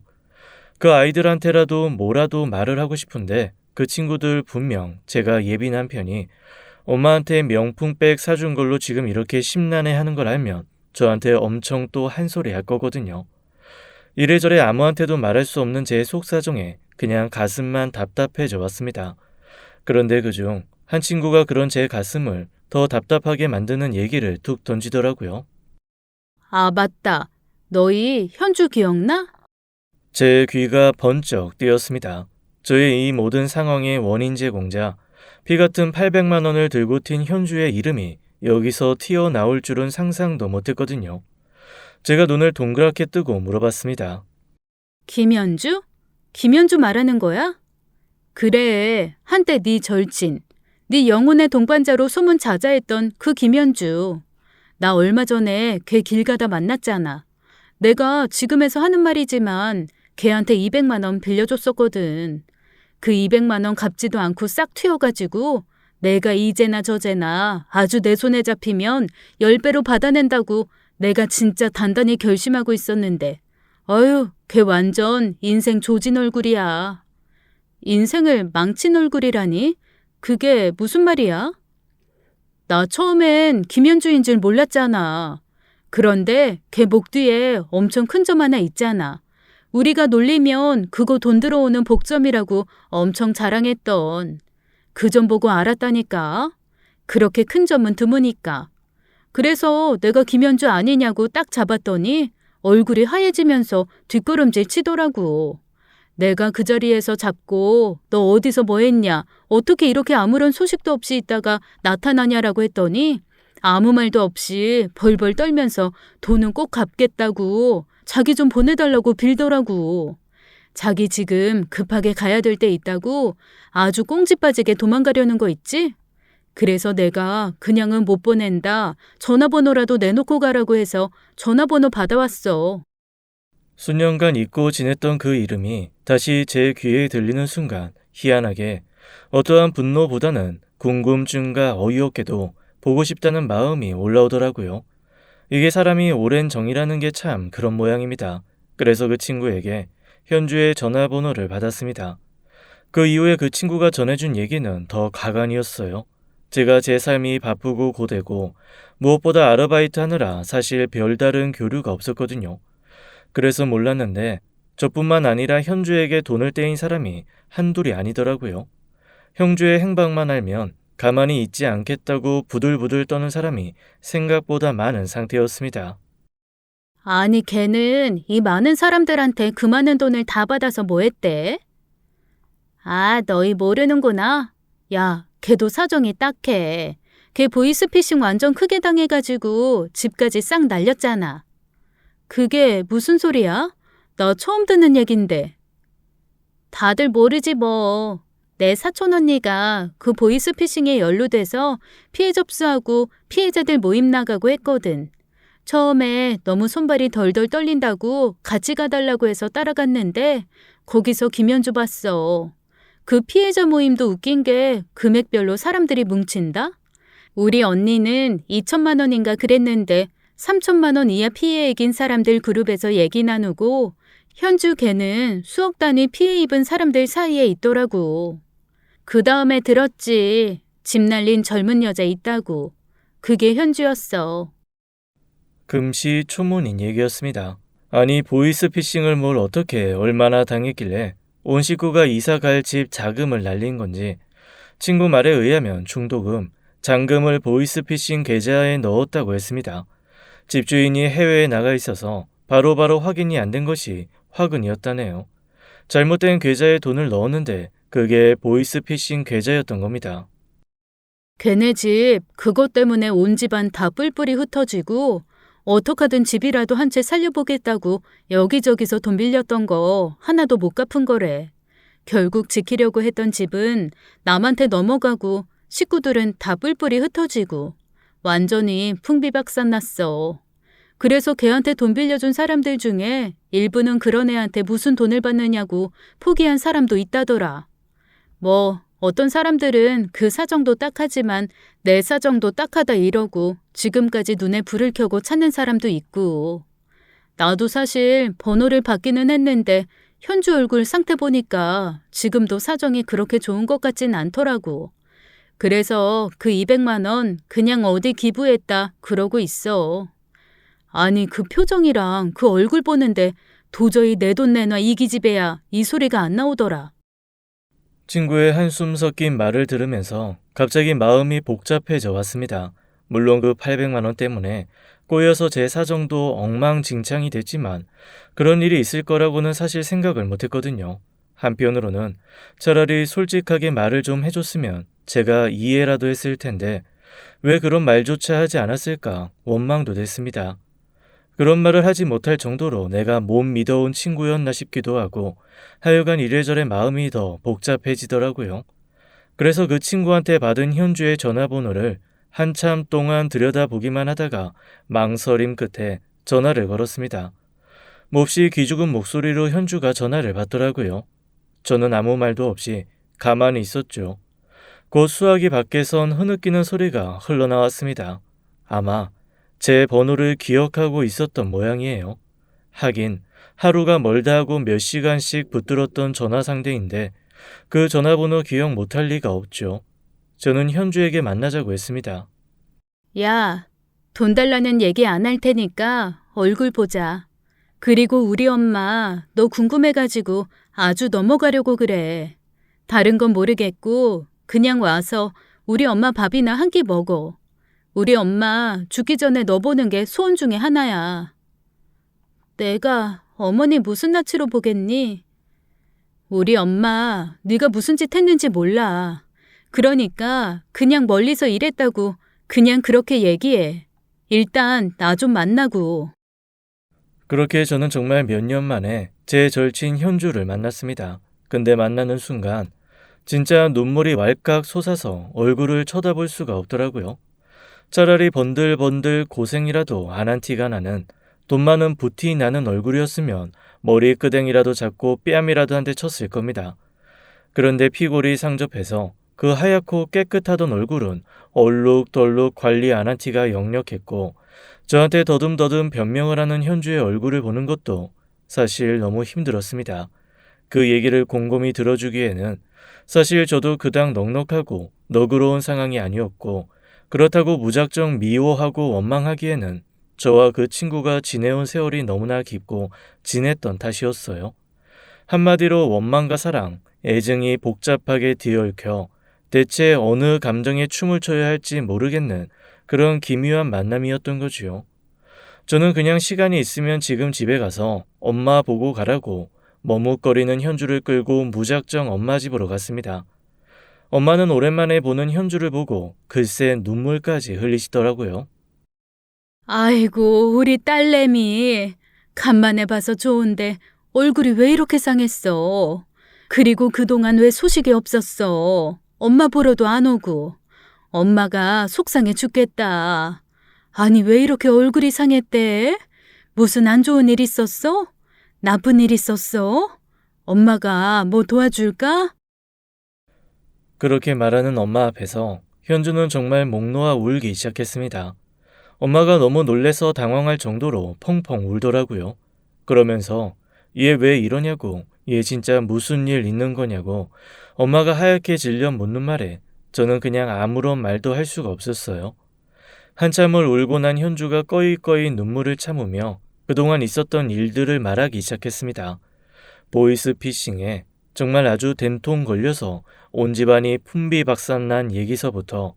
S1: 그 아이들한테라도 뭐라도 말을 하고 싶은데 그 친구들 분명 제가 예비 남편이 엄마한테 명품백 사준 걸로 지금 이렇게 심란해하는 걸 알면 저한테 엄청 또 한 소리 할 거거든요. 이래저래 아무한테도 말할 수 없는 제 속사정에 그냥 가슴만 답답해져 왔습니다. 그런데 그중 한 친구가 그런 제 가슴을 더 답답하게 만드는 얘기를 툭 던지더라고요.
S2: 아, 맞다. 너희 현주 기억나?
S1: 제 귀가 번쩍 뜨였습니다. 저의 이 모든 상황의 원인 제공자, 피 같은 800만 원을 들고 튄 현주의 이름이 여기서 튀어나올 줄은 상상도 못했거든요. 제가 눈을 동그랗게 뜨고 물어봤습니다.
S2: 김현주? 김현주 말하는 거야? 그래, 한때 네 절친, 네 영혼의 동반자로 소문 자자했던 그 김현주. 나 얼마 전에 걔 길 가다 만났잖아. 내가 지금에서 하는 말이지만 걔한테 200만 원 빌려줬었거든. 그 200만 원 갚지도 않고 싹 튀어가지고 내가 이제나 저제나 아주 내 손에 잡히면 10배로 받아낸다고 내가 진짜 단단히 결심하고 있었는데 어휴, 걔 완전 인생 조진 얼굴이야. 인생을 망친 얼굴이라니? 그게 무슨 말이야? 나 처음엔 김현주인 줄 몰랐잖아. 그런데 걔 목 뒤에 엄청 큰 점 하나 있잖아. 우리가 놀리면 그거 돈 들어오는 복점이라고 엄청 자랑했던. 그 점 보고 알았다니까. 그렇게 큰 점은 드무니까. 그래서 내가 김현주 아니냐고 딱 잡았더니 얼굴이 하얘지면서 뒷걸음질 치더라고. 내가 그 자리에서 잡고 너 어디서 뭐 했냐? 어떻게 이렇게 아무런 소식도 없이 있다가 나타나냐라고 했더니 아무 말도 없이 벌벌 떨면서 돈은 꼭 갚겠다고 자기 좀 보내달라고 빌더라고. 자기 지금 급하게 가야 될 때 있다고 아주 꽁지 빠지게 도망가려는 거 있지? 그래서 내가 그냥은 못 보낸다. 전화번호라도 내놓고 가라고 해서 전화번호 받아왔어.
S1: 수년간 잊고 지냈던 그 이름이 다시 제 귀에 들리는 순간 희한하게 어떠한 분노보다는 궁금증과 어이없게도 보고 싶다는 마음이 올라오더라고요. 이게 사람이 오랜 정이라는 게 참 그런 모양입니다. 그래서 그 친구에게 현주의 전화번호를 받았습니다. 그 이후에 그 친구가 전해준 얘기는 더 가관이었어요. 제가 제 삶이 바쁘고 고되고 무엇보다 아르바이트 하느라 사실 별다른 교류가 없었거든요. 그래서 몰랐는데 저뿐만 아니라 현주에게 돈을 떼인 사람이 한둘이 아니더라고요. 형주의 행방만 알면 가만히 있지 않겠다고 부들부들 떠는 사람이 생각보다 많은 상태였습니다.
S2: 아니, 걔는 이 많은 사람들한테 그 많은 돈을 다 받아서 뭐 했대? 아, 너희 모르는구나. 야, 걔도 사정이 딱해. 걔 보이스피싱 완전 크게 당해가지고 집까지 싹 날렸잖아. 그게 무슨 소리야? 나 처음 듣는 얘긴데. 다들 모르지 뭐. 내 사촌 언니가 그 보이스피싱에 연루돼서 피해 접수하고 피해자들 모임 나가고 했거든. 처음에 너무 손발이 덜덜 떨린다고 같이 가달라고 해서 따라갔는데 거기서 김현주 봤어. 그 피해자 모임도 웃긴 게 금액별로 사람들이 뭉친다? 우리 언니는 2천만 원인가 그랬는데 3천만 원 이하 피해액인 사람들 그룹에서 얘기 나누고 현주 걔는 수억 단위 피해 입은 사람들 사이에 있더라고. 그 다음에 들었지. 집 날린 젊은 여자 있다고. 그게 현주였어.
S1: 금시초문인 얘기였습니다. 아니 보이스피싱을 뭘 어떻게 얼마나 당했길래 온 식구가 이사 갈 집 자금을 날린 건지 친구 말에 의하면 중도금, 잔금을 보이스피싱 계좌에 넣었다고 했습니다. 집주인이 해외에 나가 있어서 바로바로 확인이 안 된 것이 화근이었다네요. 잘못된 계좌에 돈을 넣었는데 그게 보이스피싱 계좌였던 겁니다.
S2: 걔네 집 그것 때문에 온 집안 다 뿔뿔이 흩어지고 어떡하든 집이라도 한 채 살려보겠다고 여기저기서 돈 빌렸던 거 하나도 못 갚은 거래. 결국 지키려고 했던 집은 남한테 넘어가고 식구들은 다 뿔뿔이 흩어지고 완전히 풍비박산 났어. 그래서 걔한테 돈 빌려준 사람들 중에 일부는 그런 애한테 무슨 돈을 받느냐고 포기한 사람도 있다더라. 뭐 어떤 사람들은 그 사정도 딱하지만 내 사정도 딱하다 이러고 지금까지 눈에 불을 켜고 찾는 사람도 있고. 나도 사실 번호를 받기는 했는데 현주 얼굴 상태 보니까 지금도 사정이 그렇게 좋은 것 같진 않더라고. 그래서 그 200만 원 그냥 어디 기부했다 그러고 있어. 아니 그 표정이랑 그 얼굴 보는데 도저히 내 돈 내놔 이 기집애야 이 소리가 안 나오더라.
S1: 친구의 한숨 섞인 말을 들으면서 갑자기 마음이 복잡해져 왔습니다. 물론 그 800만 원 때문에 꼬여서 제 사정도 엉망진창이 됐지만 그런 일이 있을 거라고는 사실 생각을 못했거든요. 한편으로는 차라리 솔직하게 말을 좀 해줬으면 제가 이해라도 했을 텐데 왜 그런 말조차 하지 않았을까 원망도 됐습니다. 그런 말을 하지 못할 정도로 내가 못 믿어온 친구였나 싶기도 하고 하여간 이래저래 마음이 더 복잡해지더라고요. 그래서 그 친구한테 받은 현주의 전화번호를 한참 동안 들여다보기만 하다가 망설임 끝에 전화를 걸었습니다. 몹시 기죽은 목소리로 현주가 전화를 받더라고요. 저는 아무 말도 없이 가만히 있었죠. 곧 수화기 밖에선 흐느끼는 소리가 흘러나왔습니다. 아마 제 번호를 기억하고 있었던 모양이에요. 하긴 하루가 멀다 하고 몇 시간씩 붙들었던 전화 상대인데 그 전화번호 기억 못할 리가 없죠. 저는 현주에게 만나자고 했습니다.
S2: 야, 돈 달라는 얘기 안 할 테니까 얼굴 보자. 그리고 우리 엄마 너 궁금해가지고 아주 넘어가려고 그래. 다른 건 모르겠고 그냥 와서 우리 엄마 밥이나 한 끼 먹어. 우리 엄마 죽기 전에 너 보는 게 소원 중에 하나야. 내가 어머니 무슨 낯으로 보겠니? 우리 엄마 네가 무슨 짓 했는지 몰라. 그러니까 그냥 멀리서 일했다고 그냥 그렇게 얘기해. 일단 나 좀 만나고.
S1: 그렇게 저는 정말 몇 년 만에 제 절친 현주를 만났습니다. 근데 만나는 순간 진짜 눈물이 왈칵 솟아서 얼굴을 쳐다볼 수가 없더라고요. 차라리 번들번들 고생이라도 안 한 티가 나는 돈 많은 부티 나는 얼굴이었으면 머리끄댕이라도 잡고 뺨이라도 한 대 쳤을 겁니다. 그런데 피골이 상접해서 그 하얗고 깨끗하던 얼굴은 얼룩덜룩 관리 안 한 티가 역력했고 저한테 더듬더듬 변명을 하는 현주의 얼굴을 보는 것도 사실 너무 힘들었습니다. 그 얘기를 곰곰이 들어주기에는 사실 저도 그닥 넉넉하고 너그러운 상황이 아니었고 그렇다고 무작정 미워하고 원망하기에는 저와 그 친구가 지내온 세월이 너무나 깊고 진했던 탓이었어요. 한마디로 원망과 사랑, 애증이 복잡하게 뒤얽혀 대체 어느 감정에 춤을 춰야 할지 모르겠는 그런 기묘한 만남이었던 거지요. 저는 그냥 시간이 있으면 지금 집에 가서 엄마 보고 가라고 머뭇거리는 현주를 끌고 무작정 엄마 집으로 갔습니다. 엄마는 오랜만에 보는 현주를 보고 글쎄 눈물까지 흘리시더라고요.
S2: 아이고, 우리 딸내미. 간만에 봐서 좋은데 얼굴이 왜 이렇게 상했어? 그리고 그동안 왜 소식이 없었어? 엄마 보러도 안 오고. 엄마가 속상해 죽겠다. 아니, 왜 이렇게 얼굴이 상했대? 무슨 안 좋은 일 있었어? 나쁜 일 있었어? 엄마가 뭐 도와줄까?
S1: 그렇게 말하는 엄마 앞에서 현주는 정말 목 놓아 울기 시작했습니다. 엄마가 너무 놀래서 당황할 정도로 펑펑 울더라고요. 그러면서 얘 왜 이러냐고, 얘 진짜 무슨 일 있는 거냐고 엄마가 하얗게 질려 묻는 말에 저는 그냥 아무런 말도 할 수가 없었어요. 한참을 울고 난 현주가 꺼이꺼이 눈물을 참으며 그동안 있었던 일들을 말하기 시작했습니다. 보이스피싱에 정말 아주 된통 걸려서 온 집안이 풍비박산난 얘기서부터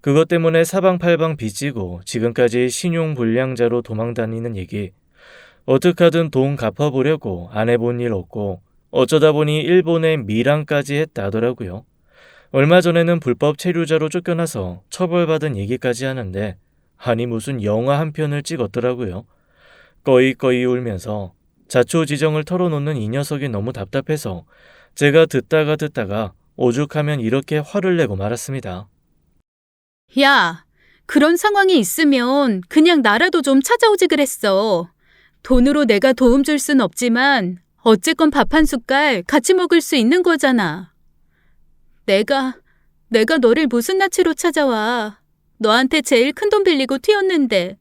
S1: 그것 때문에 사방팔방 빚지고 지금까지 신용불량자로 도망다니는 얘기, 어떻게 하든 돈 갚아보려고 안 해본 일 없고 어쩌다 보니 일본에 밀항까지 했다더라고요. 얼마 전에는 불법 체류자로 쫓겨나서 처벌받은 얘기까지 하는데 아니 무슨 영화 한 편을 찍었더라고요. 꺼이꺼이 울면서 자초지정을 털어놓는 이 녀석이 너무 답답해서 제가 듣다가 오죽하면 이렇게 화를 내고 말았습니다.
S2: 야, 그런 상황이 있으면 그냥 나라도 좀 찾아오지 그랬어. 돈으로 내가 도움 줄 순 없지만 어쨌건 밥 한 숟갈 같이 먹을 수 있는 거잖아. 내가 너를 무슨 낯으로 찾아와. 너한테 제일 큰 돈 빌리고 튀었는데.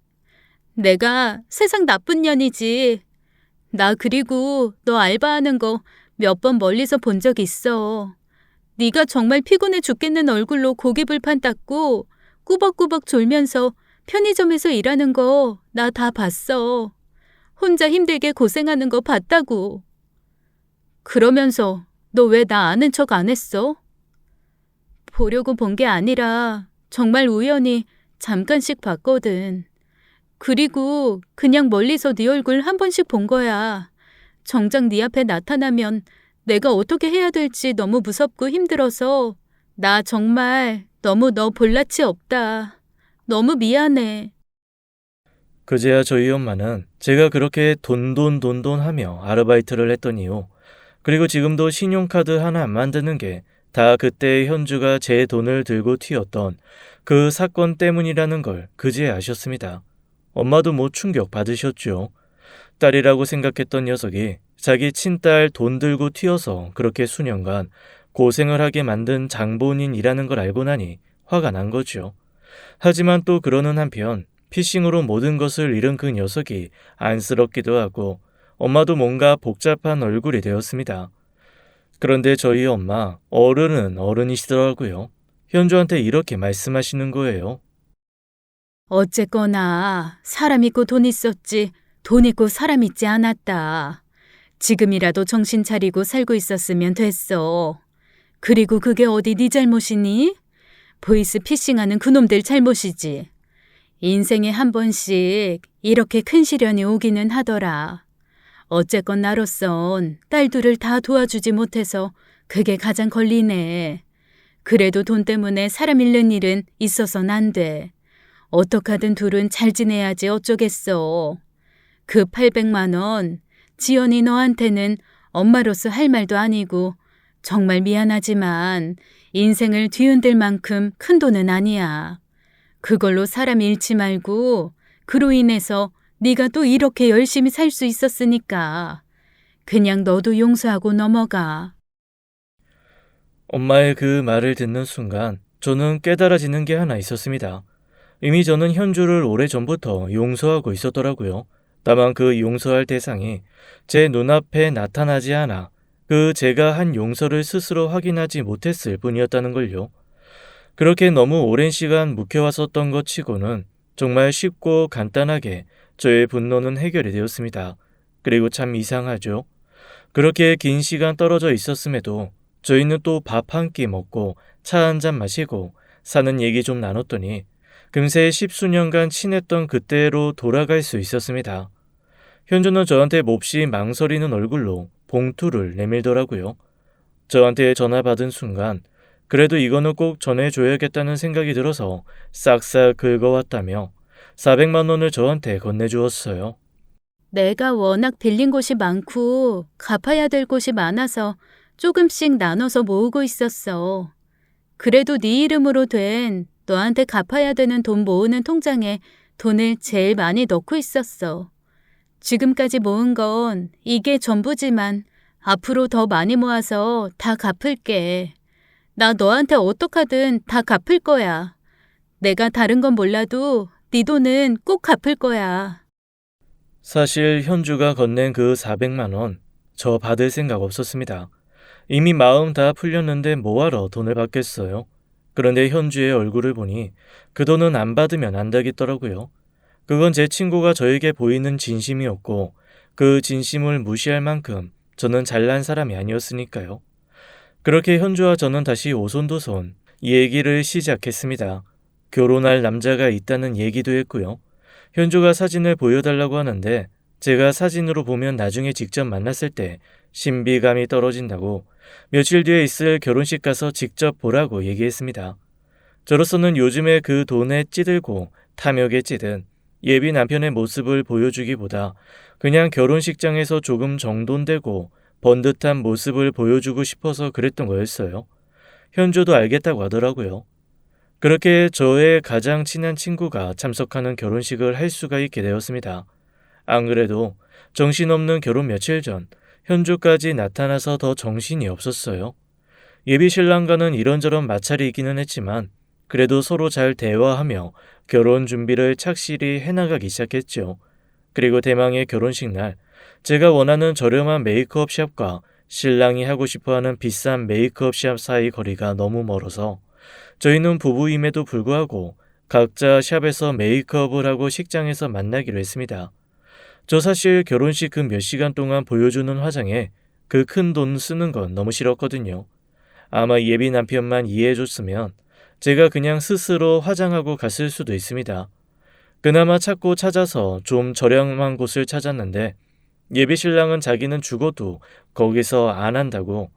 S2: 내가 세상 나쁜 년이지. 나 그리고 너 알바하는 거 몇 번 멀리서 본 적 있어. 네가 정말 피곤해 죽겠는 얼굴로 고기불판 닦고 꾸벅꾸벅 졸면서 편의점에서 일하는 거 나 다 봤어. 혼자 힘들게 고생하는 거 봤다고. 그러면서 너 왜 나 아는 척 안 했어? 보려고 본 게 아니라 정말 우연히 잠깐씩 봤거든. 그리고 그냥 멀리서 네 얼굴 한 번씩 본 거야. 정작 네 앞에 나타나면 내가 어떻게 해야 될지 너무 무섭고 힘들어서 나 정말 너무 너 볼 낯이 없다. 너무 미안해.
S1: 그제야 저희 엄마는 제가 그렇게 돈돈 하며 아르바이트를 했던 이유, 그리고 지금도 신용카드 하나 안 만드는 게 다 그때 현주가 제 돈을 들고 튀었던 그 사건 때문이라는 걸 그제야 아셨습니다. 엄마도 뭐 충격 받으셨죠. 딸이라고 생각했던 녀석이 자기 친딸 돈 들고 튀어서 그렇게 수년간 고생을 하게 만든 장본인이라는 걸 알고 나니 화가 난 거죠. 하지만 또 그러는 한편 피싱으로 모든 것을 잃은 그 녀석이 안쓰럽기도 하고 엄마도 뭔가 복잡한 얼굴이 되었습니다. 그런데 저희 엄마, 어른은 어른이시더라고요. 현주한테 이렇게 말씀하시는 거예요.
S2: 어쨌거나 사람 있고 돈 있었지 돈 있고 사람 있지 않았다. 지금이라도 정신 차리고 살고 있었으면 됐어. 그리고 그게 어디 네 잘못이니? 보이스 피싱하는 그놈들 잘못이지. 인생에 한 번씩 이렇게 큰 시련이 오기는 하더라. 어쨌건 나로선 딸 둘을 다 도와주지 못해서 그게 가장 걸리네. 그래도 돈 때문에 사람 잃는 일은 있어선 안 돼. 어떡하든 둘은 잘 지내야지 어쩌겠어. 그 800만 원, 지연이 너한테는 엄마로서 할 말도 아니고 정말 미안하지만 인생을 뒤흔들 만큼 큰 돈은 아니야. 그걸로 사람 잃지 말고 그로 인해서 네가 또 이렇게 열심히 살 수 있었으니까 그냥 너도 용서하고 넘어가.
S1: 엄마의 그 말을 듣는 순간 저는 깨달아지는 게 하나 있었습니다. 이미 저는 현주를 오래전부터 용서하고 있었더라고요. 다만 그 용서할 대상이 제 눈앞에 나타나지 않아 그 제가 한 용서를 스스로 확인하지 못했을 뿐이었다는 걸요. 그렇게 너무 오랜 시간 묵혀왔었던 것 치고는 정말 쉽고 간단하게 저의 분노는 해결이 되었습니다. 그리고 참 이상하죠. 그렇게 긴 시간 떨어져 있었음에도 저희는 또 밥 한 끼 먹고 차 한 잔 마시고 사는 얘기 좀 나눴더니 금세 십수년간 친했던 그때로 돌아갈 수 있었습니다. 현주는 저한테 몹시 망설이는 얼굴로 봉투를 내밀더라고요. 저한테 전화 받은 순간 그래도 이거는 꼭 전해줘야겠다는 생각이 들어서 싹싹 긁어왔다며 400만 원을 저한테 건네주었어요.
S2: 내가 워낙 빌린 곳이 많고 갚아야 될 곳이 많아서 조금씩 나눠서 모으고 있었어. 그래도 네 이름으로 된 너한테 갚아야 되는 돈 모으는 통장에 돈을 제일 많이 넣고 있었어. 지금까지 모은 건 이게 전부지만 앞으로 더 많이 모아서 다 갚을게. 나 너한테 어떡하든 다 갚을 거야. 내가 다른 건 몰라도 네 돈은 꼭 갚을 거야.
S1: 사실 현주가 건넨 그 400만 원, 저 받을 생각 없었습니다. 이미 마음 다 풀렸는데 뭐하러 돈을 받겠어요. 그런데 현주의 얼굴을 보니 그 돈은 안 받으면 안 되겠더라고요. 그건 제 친구가 저에게 보이는 진심이었고 그 진심을 무시할 만큼 저는 잘난 사람이 아니었으니까요. 그렇게 현주와 저는 다시 오손도손 얘기를 시작했습니다. 결혼할 남자가 있다는 얘기도 했고요. 현주가 사진을 보여달라고 하는데 제가 사진으로 보면 나중에 직접 만났을 때 신비감이 떨어진다고 며칠 뒤에 있을 결혼식 가서 직접 보라고 얘기했습니다. 저로서는 요즘에 그 돈에 찌들고 탐욕에 찌든 예비 남편의 모습을 보여주기보다 그냥 결혼식장에서 조금 정돈되고 번듯한 모습을 보여주고 싶어서 그랬던 거였어요. 현주도 알겠다고 하더라고요. 그렇게 저의 가장 친한 친구가 참석하는 결혼식을 할 수가 있게 되었습니다. 안 그래도 정신없는 결혼 며칠 전 현주까지 나타나서 더 정신이 없었어요. 예비 신랑과는 이런저런 마찰이 있기는 했지만 그래도 서로 잘 대화하며 결혼 준비를 착실히 해나가기 시작했죠. 그리고 대망의 결혼식 날 제가 원하는 저렴한 메이크업 샵과 신랑이 하고 싶어하는 비싼 메이크업 샵 사이 거리가 너무 멀어서 저희는 부부임에도 불구하고 각자 샵에서 메이크업을 하고 식장에서 만나기로 했습니다. 저 사실 결혼식 그 몇 시간 동안 보여주는 화장에 그 큰 돈 쓰는 건 너무 싫었거든요. 아마 예비 남편만 이해해줬으면 제가 그냥 스스로 화장하고 갔을 수도 있습니다. 그나마 찾고 찾아서 좀 저렴한 곳을 찾았는데 예비 신랑은 자기는 죽어도 거기서 안 한다고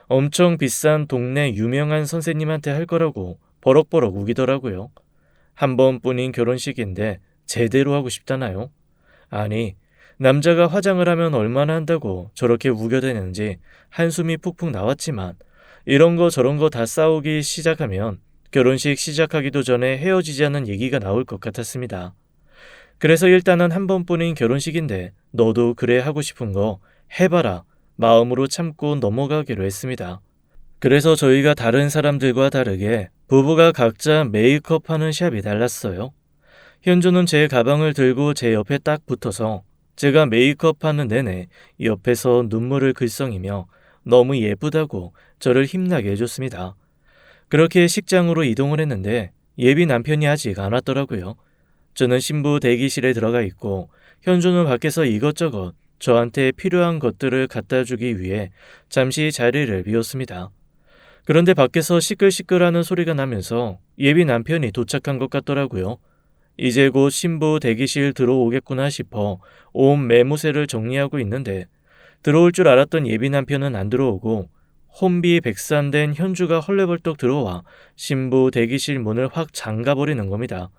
S1: 엄청 비싼 동네 유명한 선생님한테 할 거라고 버럭버럭 우기더라고요. 한 번뿐인 결혼식인데 제대로 하고 싶다나요? 아니, 남자가 화장을 하면 얼마나 한다고 저렇게 우겨대는지 한숨이 푹푹 나왔지만 이런 거 저런 거 다 싸우기 시작하면 결혼식 시작하기도 전에 헤어지자는 얘기가 나올 것 같았습니다. 그래서 일단은 한 번뿐인 결혼식인데 너도 그래 하고 싶은 거 해봐라 마음으로 참고 넘어가기로 했습니다. 그래서 저희가 다른 사람들과 다르게 부부가 각자 메이크업 하는 샵이 달랐어요. 현주는 제 가방을 들고 제 옆에 딱 붙어서 제가 메이크업 하는 내내 옆에서 눈물을 글썽이며 너무 예쁘다고 저를 힘나게 해줬습니다. 그렇게 식장으로 이동을 했는데 예비 남편이 아직 안 왔더라고요. 저는 신부 대기실에 들어가 있고 현주는 밖에서 이것저것 저한테 필요한 것들을 갖다 주기 위해 잠시 자리를 비웠습니다. 그런데 밖에서 시끌시끌하는 소리가 나면서 예비 남편이 도착한 것 같더라고요. 이제 곧 신부 대기실 들어오겠구나 싶어 온 매무새를 정리하고 있는데 들어올 줄 알았던 예비 남편은 안 들어오고 혼비백산된 현주가 헐레벌떡 들어와 신부 대기실 문을 확 잠가버리는 겁니다.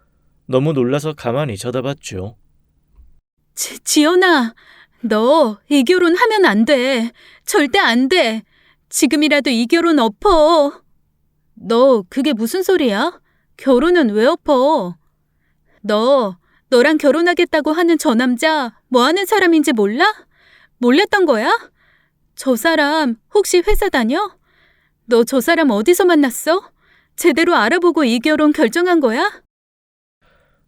S1: 너무 놀라서 가만히 쳐다봤죠.
S2: 지연아, 너 이 결혼 하면 안 돼. 절대 안 돼. 지금이라도 이 결혼 엎어. 너 그게 무슨 소리야? 결혼은 왜 엎어? 너랑 결혼하겠다고 하는 저 남자 뭐 하는 사람인지 몰라? 몰랐던 거야? 저 사람 혹시 회사 다녀? 너 저 사람 어디서 만났어? 제대로 알아보고 이 결혼 결정한 거야?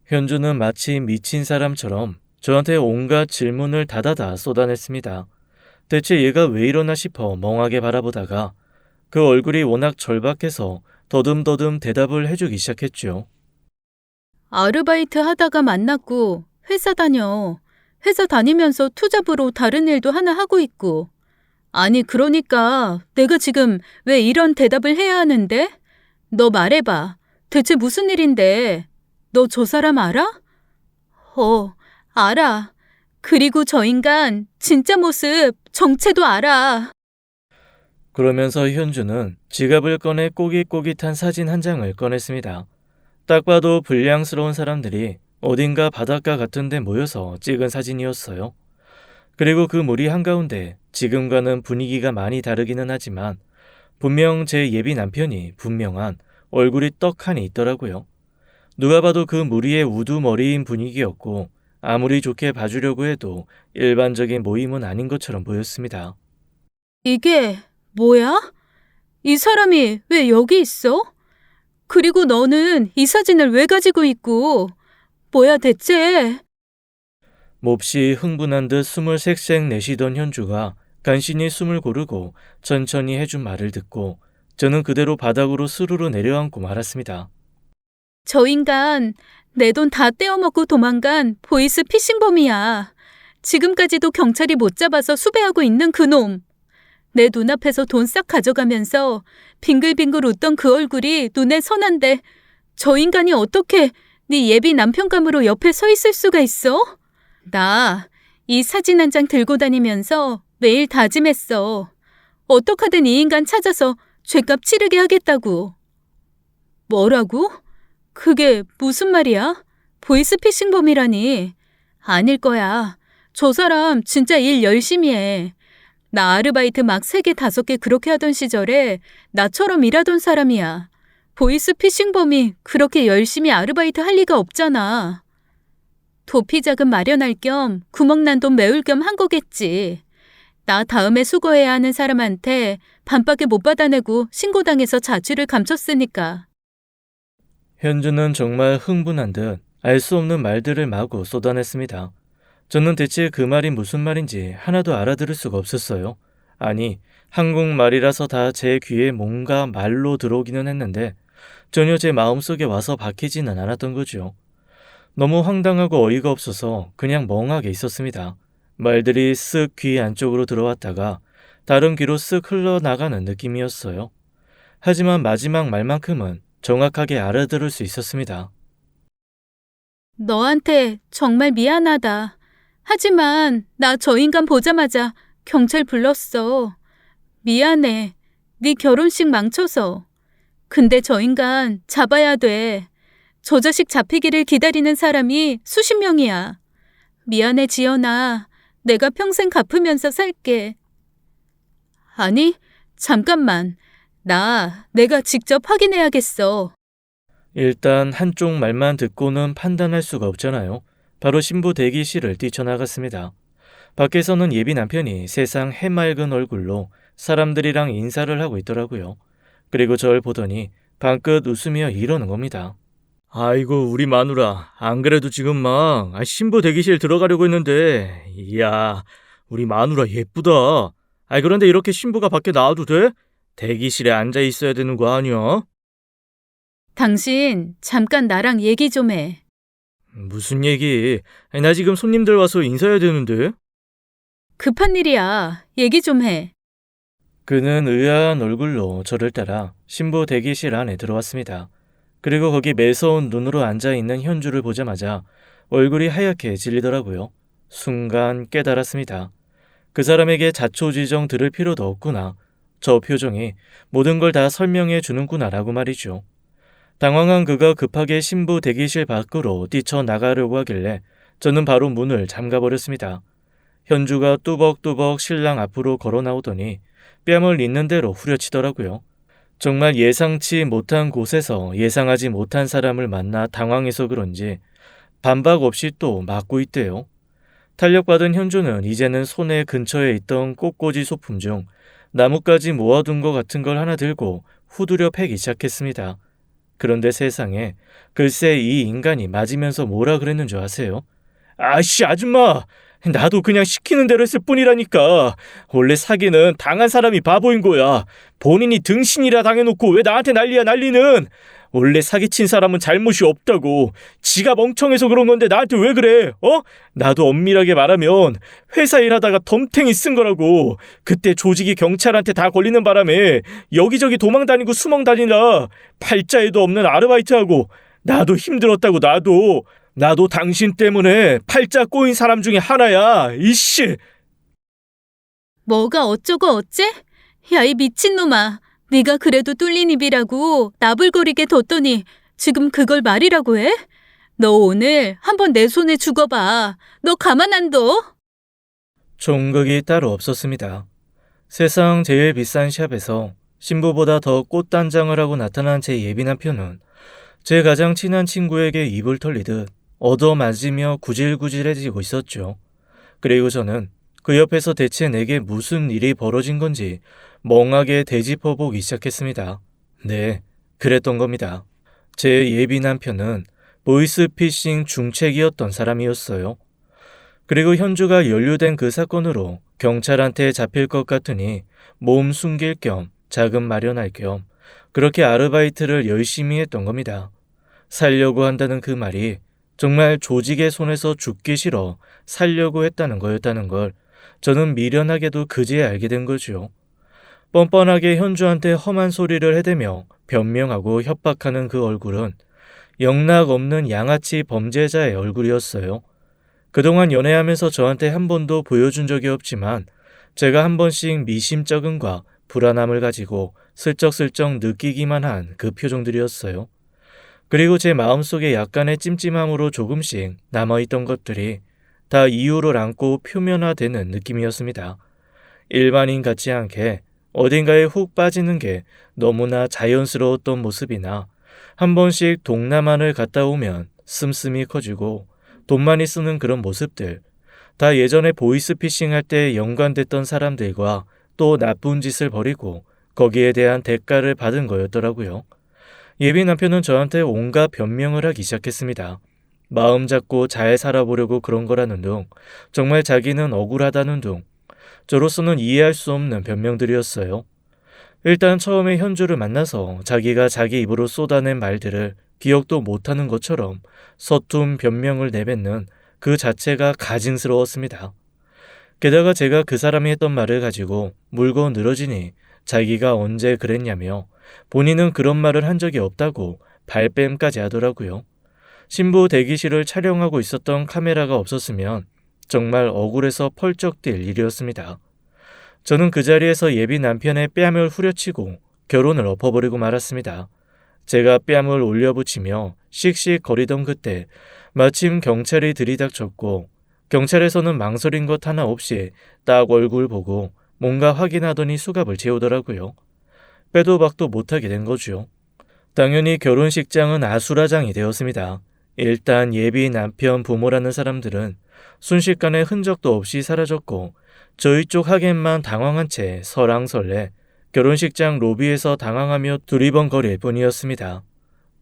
S1: 현주는 마치 미친 사람처럼 저한테 온갖 질문을 다다다 쏟아냈습니다. 대체 얘가 왜 이러나 싶어 멍하게 바라보다가 그 얼굴이 워낙 절박해서 더듬더듬 대답을 해주기 시작했죠.
S2: 아르바이트 하다가 만났고 회사 다녀. 회사 다니면서 투잡으로 다른 일도 하나 하고 있고. 아니, 그러니까 내가 지금 왜 이런 대답을 해야 하는데? 너 말해봐. 대체 무슨 일인데? 너 저 사람 알아? 알아. 그리고 저 인간 진짜 모습, 정체도 알아.
S1: 그러면서 현주는 지갑을 꺼내 꼬깃꼬깃한 사진 한 장을 꺼냈습니다. 딱 봐도 불량스러운 사람들이 어딘가 바닷가 같은 데 모여서 찍은 사진이었어요. 그리고 그 무리 한가운데 지금과는 분위기가 많이 다르기는 하지만 분명 제 예비 남편이 분명한 얼굴이 떡하니 있더라고요. 누가 봐도 그 무리의 우두머리인 분위기였고 아무리 좋게 봐주려고 해도 일반적인 모임은 아닌 것처럼 보였습니다.
S2: 이게 뭐야? 이 사람이 왜 여기 있어? 그리고 너는 이 사진을 왜 가지고 있고? 뭐야 대체?
S1: 몹시 흥분한 듯 숨을 쌕쌕 내쉬던 현주가 간신히 숨을 고르고 천천히 해준 말을 듣고 저는 그대로 바닥으로 스르르 내려앉고 말았습니다.
S2: 저 인간 내 돈 다 떼어먹고 도망간 보이스 피싱범이야. 지금까지도 경찰이 못 잡아서 수배하고 있는 그놈. 내 눈앞에서 돈 싹 가져가면서 빙글빙글 웃던 그 얼굴이 눈에 선한데 저 인간이 어떻게 네 예비 남편감으로 옆에 서 있을 수가 있어? 나 이 사진 한 장 들고 다니면서 매일 다짐했어. 어떡하든 이 인간 찾아서 죗값 치르게 하겠다고. 뭐라고? 그게 무슨 말이야? 보이스피싱범이라니. 아닐 거야. 저 사람 진짜 일 열심히 해. 나 아르바이트 막 3개, 5개 그렇게 하던 시절에 나처럼 일하던 사람이야. 보이스피싱범이 그렇게 열심히 아르바이트 할 리가 없잖아. 도피 자금 마련할 겸 구멍난 돈 메울 겸 한 거겠지. 나 다음에 수거해야 하는 사람한테 반밖에 못 받아내고 신고당해서 자취를 감췄으니까.
S1: 현주는 정말 흥분한 듯 알 수 없는 말들을 마구 쏟아냈습니다. 저는 대체 그 말이 무슨 말인지 하나도 알아들을 수가 없었어요. 아니, 한국말이라서 다 제 귀에 뭔가 말로 들어오기는 했는데 전혀 제 마음속에 와서 박히지는 않았던 거죠. 너무 황당하고 어이가 없어서 그냥 멍하게 있었습니다. 말들이 쓱 귀 안쪽으로 들어왔다가 다른 귀로 쓱 흘러나가는 느낌이었어요. 하지만 마지막 말만큼은 정확하게 알아들을 수 있었습니다.
S2: 너한테 정말 미안하다. 하지만 나 저 인간 보자마자 경찰 불렀어. 미안해. 네 결혼식 망쳐서. 근데 저 인간 잡아야 돼. 저 자식 잡히기를 기다리는 사람이 수십 명이야. 미안해 지연아. 내가 평생 갚으면서 살게. 아니, 잠깐만. 내가 직접 확인해야겠어.
S1: 일단 한쪽 말만 듣고는 판단할 수가 없잖아요. 바로 신부 대기실을 뛰쳐나갔습니다. 밖에서는 예비 남편이 세상 해맑은 얼굴로 사람들이랑 인사를 하고 있더라고요. 그리고 절 보더니 방긋 웃으며 이러는 겁니다. 아이고 우리 마누라, 안 그래도 지금 막 신부 대기실 들어가려고 했는데 이야 우리 마누라 예쁘다. 그런데 이렇게 신부가 밖에 나와도 돼? 대기실에 앉아 있어야 되는 거 아니야?
S2: 당신 잠깐 나랑 얘기 좀 해.
S1: 무슨 얘기? 나 지금 손님들 와서 인사해야 되는데.
S2: 급한 일이야. 얘기 좀 해.
S1: 그는 의아한 얼굴로 저를 따라 신부 대기실 안에 들어왔습니다. 그리고 거기 매서운 눈으로 앉아있는 현주를 보자마자 얼굴이 하얗게 질리더라고요. 순간 깨달았습니다. 그 사람에게 자초지정 들을 필요도 없구나. 저 표정이 모든 걸 다 설명해 주는구나라고 말이죠. 당황한 그가 급하게 신부 대기실 밖으로 뛰쳐나가려고 하길래 저는 바로 문을 잠가버렸습니다. 현주가 뚜벅뚜벅 신랑 앞으로 걸어 나오더니 뺨을 있는 대로 후려치더라고요. 정말 예상치 못한 곳에서 예상하지 못한 사람을 만나 당황해서 그런지 반박 없이 또 맞고 있대요. 탄력받은 현주는 이제는 손에 근처에 있던 꽃꽂이 소품 중 나뭇가지 모아둔 것 같은 걸 하나 들고 후두려 패기 시작했습니다. 그런데 세상에, 글쎄 이 인간이 맞으면서 뭐라 그랬는 줄 아세요? 아씨, 아줌마! 나도 그냥 시키는 대로 했을 뿐이라니까. 원래 사기는 당한 사람이 바보인 거야. 본인이 등신이라 당해놓고 왜 나한테 난리야, 난리는! 원래 사기친 사람은 잘못이 없다고. 지가 멍청해서 그런 건데 나한테 왜 그래? 어? 나도 엄밀하게 말하면 회사 일하다가 덤탱이 쓴 거라고. 그때 조직이 경찰한테 다 걸리는 바람에 여기저기 도망 다니고 수멍 다니라 팔자에도 없는 아르바이트하고. 나도 힘들었다고. 나도 당신 때문에 팔자 꼬인 사람 중에 하나야. 이씨.
S2: 뭐가 어쩌고 어째? 야, 이 미친놈아. 네가 그래도 뚫린 입이라고 나불거리게 뒀더니 지금 그걸 말이라고 해? 너 오늘 한번 내 손에 죽어봐. 너 가만 안 둬?
S1: 종극이 따로 없었습니다. 세상 제일 비싼 샵에서 신부보다 더 꽃단장을 하고 나타난 제 예비 남편은 제 가장 친한 친구에게 입을 털리듯 얻어맞으며 구질구질해지고 있었죠. 그리고 저는 그 옆에서 대체 내게 무슨 일이 벌어진 건지 멍하게 되짚어보기 시작했습니다. 네, 그랬던 겁니다. 제 예비 남편은 보이스피싱 중책이었던 사람이었어요. 그리고 현주가 연루된 그 사건으로 경찰한테 잡힐 것 같으니 몸 숨길 겸 자금 마련할 겸 그렇게 아르바이트를 열심히 했던 겁니다. 살려고 한다는 그 말이 정말 조직의 손에서 죽기 싫어 살려고 했다는 거였다는 걸 저는 미련하게도 그제야 알게 된 거죠. 뻔뻔하게 현주한테 험한 소리를 해대며 변명하고 협박하는 그 얼굴은 영락 없는 양아치 범죄자의 얼굴이었어요. 그동안 연애하면서 저한테 한 번도 보여준 적이 없지만 제가 한 번씩 미심쩍음과 불안함을 가지고 슬쩍슬쩍 느끼기만 한 그 표정들이었어요. 그리고 제 마음속에 약간의 찜찜함으로 조금씩 남아있던 것들이 다 이유를 안고 표면화되는 느낌이었습니다. 일반인 같지 않게 어딘가에 훅 빠지는 게 너무나 자연스러웠던 모습이나 한 번씩 동남아를 갔다 오면 씀씀이 커지고 돈 많이 쓰는 그런 모습들, 다 예전에 보이스피싱 할 때 연관됐던 사람들과 또 나쁜 짓을 벌이고 거기에 대한 대가를 받은 거였더라고요. 예비 남편은 저한테 온갖 변명을 하기 시작했습니다. 마음 잡고 잘 살아보려고 그런 거라는 둥, 정말 자기는 억울하다는 둥, 저로서는 이해할 수 없는 변명들이었어요. 일단 처음에 현주를 만나서 자기가 자기 입으로 쏟아낸 말들을 기억도 못하는 것처럼 서툰 변명을 내뱉는 그 자체가 가증스러웠습니다. 게다가 제가 그 사람이 했던 말을 가지고 물고 늘어지니 자기가 언제 그랬냐며 본인은 그런 말을 한 적이 없다고 발뺌까지 하더라고요. 신부 대기실을 촬영하고 있었던 카메라가 없었으면 정말 억울해서 펄쩍 뛸 일이었습니다. 저는 그 자리에서 예비 남편의 뺨을 후려치고 결혼을 엎어버리고 말았습니다. 제가 뺨을 올려붙이며 씩씩거리던 그때 마침 경찰이 들이닥쳤고 경찰에서는 망설인 것 하나 없이 딱 얼굴 보고 뭔가 확인하더니 수갑을 채우더라고요. 빼도 박도 못하게 된 거죠. 당연히 결혼식장은 아수라장이 되었습니다. 일단 예비 남편 부모라는 사람들은 순식간에 흔적도 없이 사라졌고 저희 쪽 하객만 당황한 채 설왕설래 결혼식장 로비에서 당황하며 두리번거릴 뿐이었습니다.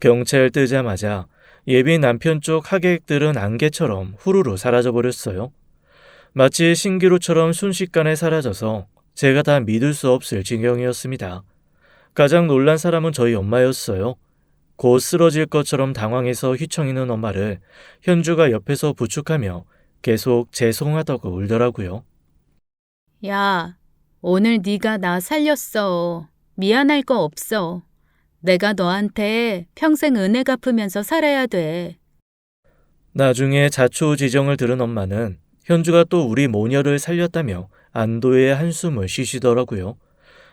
S1: 경찰 뜨자마자 예비 남편 쪽 하객들은 안개처럼 후루루 사라져버렸어요. 마치 신기루처럼 순식간에 사라져서 제가 다 믿을 수 없을 지경이었습니다. 가장 놀란 사람은 저희 엄마였어요. 곧 쓰러질 것처럼 당황해서 휘청이는 엄마를 현주가 옆에서 부축하며 계속 죄송하다고 울더라고요.
S2: 야, 오늘 네가 나 살렸어. 미안할 거 없어. 내가 너한테 평생 은혜 갚으면서 살아야 돼.
S1: 나중에 자초지정을 들은 엄마는 현주가 또 우리 모녀를 살렸다며 안도의 한숨을 쉬시더라고요.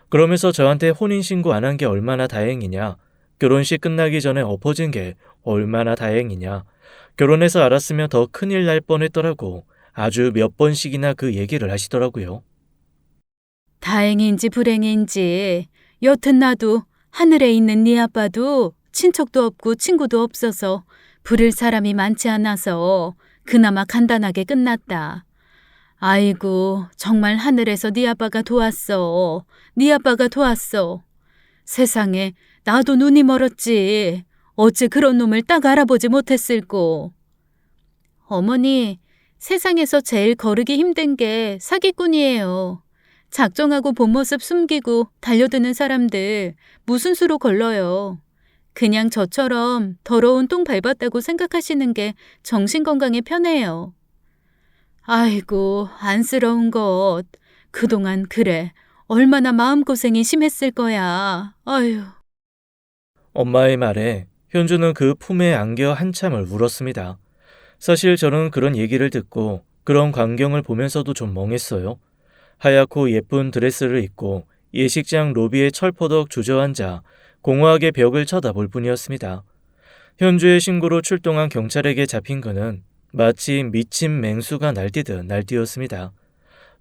S1: 그러면서 저한테 혼인신고 안 한 게 얼마나 다행이냐, 결혼식 끝나기 전에 엎어진 게 얼마나 다행이냐, 결혼해서 알았으면 더 큰일 날 뻔했더라고 아주 몇 번씩이나 그 얘기를 하시더라고요.
S2: 다행인지 불행인지 여튼 나도 하늘에 있는 네 아빠도 친척도 없고 친구도 없어서 부를 사람이 많지 않아서 그나마 간단하게 끝났다. 아이고, 정말 하늘에서 네 아빠가 도왔어. 네 아빠가 도왔어. 세상에, 나도 눈이 멀었지. 어찌 그런 놈을 딱 알아보지 못했을꼬. 어머니, 세상에서 제일 거르기 힘든 게 사기꾼이에요. 작정하고 본 모습 숨기고 달려드는 사람들 무슨 수로 걸러요. 그냥 저처럼 더러운 똥 밟았다고 생각하시는 게 정신건강에 편해요. 아이고, 안쓰러운 것. 그동안 그래. 얼마나 마음고생이 심했을 거야. 아휴.
S1: 엄마의 말에 현주는 그 품에 안겨 한참을 울었습니다. 사실 저는 그런 얘기를 듣고 그런 광경을 보면서도 좀 멍했어요. 하얗고 예쁜 드레스를 입고 예식장 로비에 철퍼덕 주저앉아 공허하게 벽을 쳐다볼 뿐이었습니다. 현주의 신고로 출동한 경찰에게 잡힌 그는 마치 미친 맹수가 날뛰듯 날뛰었습니다.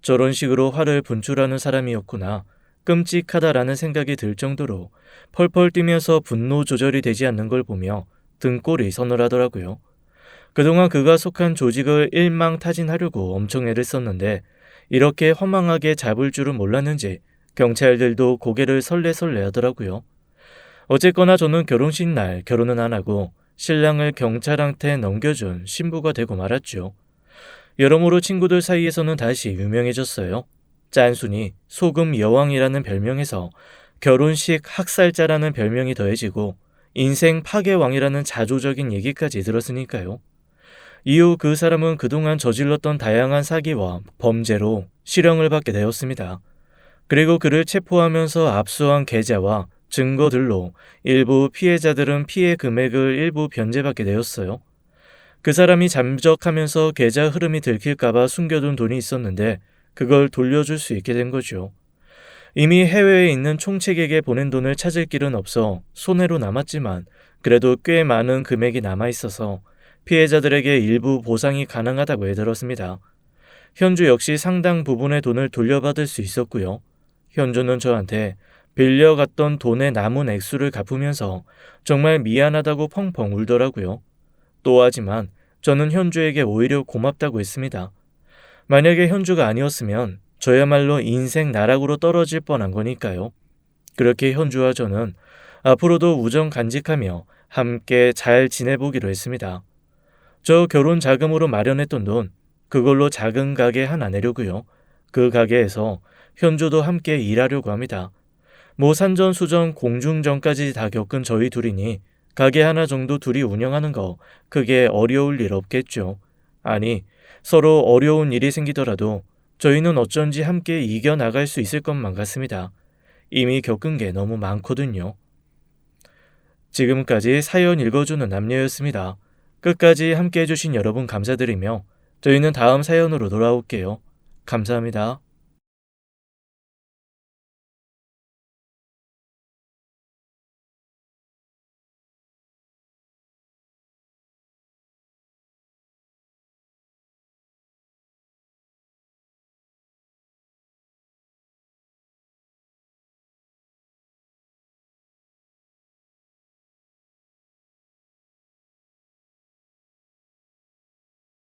S1: 저런 식으로 화를 분출하는 사람이었구나, 끔찍하다라는 생각이 들 정도로 펄펄 뛰면서 분노 조절이 되지 않는 걸 보며 등골이 서늘하더라고요. 그동안 그가 속한 조직을 일망타진하려고 엄청 애를 썼는데 이렇게 허망하게 잡을 줄은 몰랐는지 경찰들도 고개를 설레설레 하더라고요. 어쨌거나 저는 결혼식 날 결혼은 안 하고 신랑을 경찰한테 넘겨준 신부가 되고 말았죠. 여러모로 친구들 사이에서는 다시 유명해졌어요. 짠순이 소금 여왕이라는 별명에서 결혼식 학살자라는 별명이 더해지고 인생 파괴왕이라는 자조적인 얘기까지 들었으니까요. 이후 그 사람은 그동안 저질렀던 다양한 사기와 범죄로 실형을 받게 되었습니다. 그리고 그를 체포하면서 압수한 계좌와 증거들로 일부 피해자들은 피해 금액을 일부 변제받게 되었어요. 그 사람이 잠적하면서 계좌 흐름이 들킬까봐 숨겨둔 돈이 있었는데 그걸 돌려줄 수 있게 된 거죠. 이미 해외에 있는 총책에게 보낸 돈을 찾을 길은 없어 손해로 남았지만 그래도 꽤 많은 금액이 남아있어서 피해자들에게 일부 보상이 가능하다고 해들었습니다. 현주 역시 상당 부분의 돈을 돌려받을 수 있었고요. 현주는 저한테 빌려갔던 돈의 남은 액수를 갚으면서 정말 미안하다고 펑펑 울더라고요. 또 하지만 저는 현주에게 오히려 고맙다고 했습니다. 만약에 현주가 아니었으면 저야말로 인생 나락으로 떨어질 뻔한 거니까요. 그렇게 현주와 저는 앞으로도 우정 간직하며 함께 잘 지내보기로 했습니다. 저 결혼 자금으로 마련했던 돈, 그걸로 작은 가게 하나 내려고요. 그 가게에서 현주도 함께 일하려고 합니다. 뭐 산전수전 공중전까지 다 겪은 저희 둘이니 가게 하나 정도 둘이 운영하는 거 크게 어려울 일 없겠죠. 아니, 서로 어려운 일이 생기더라도 저희는 어쩐지 함께 이겨나갈 수 있을 것만 같습니다. 이미 겪은 게 너무 많거든요. 지금까지 사연 읽어주는 남녀였습니다. 끝까지 함께 해주신 여러분 감사드리며 저희는 다음 사연으로 돌아올게요. 감사합니다.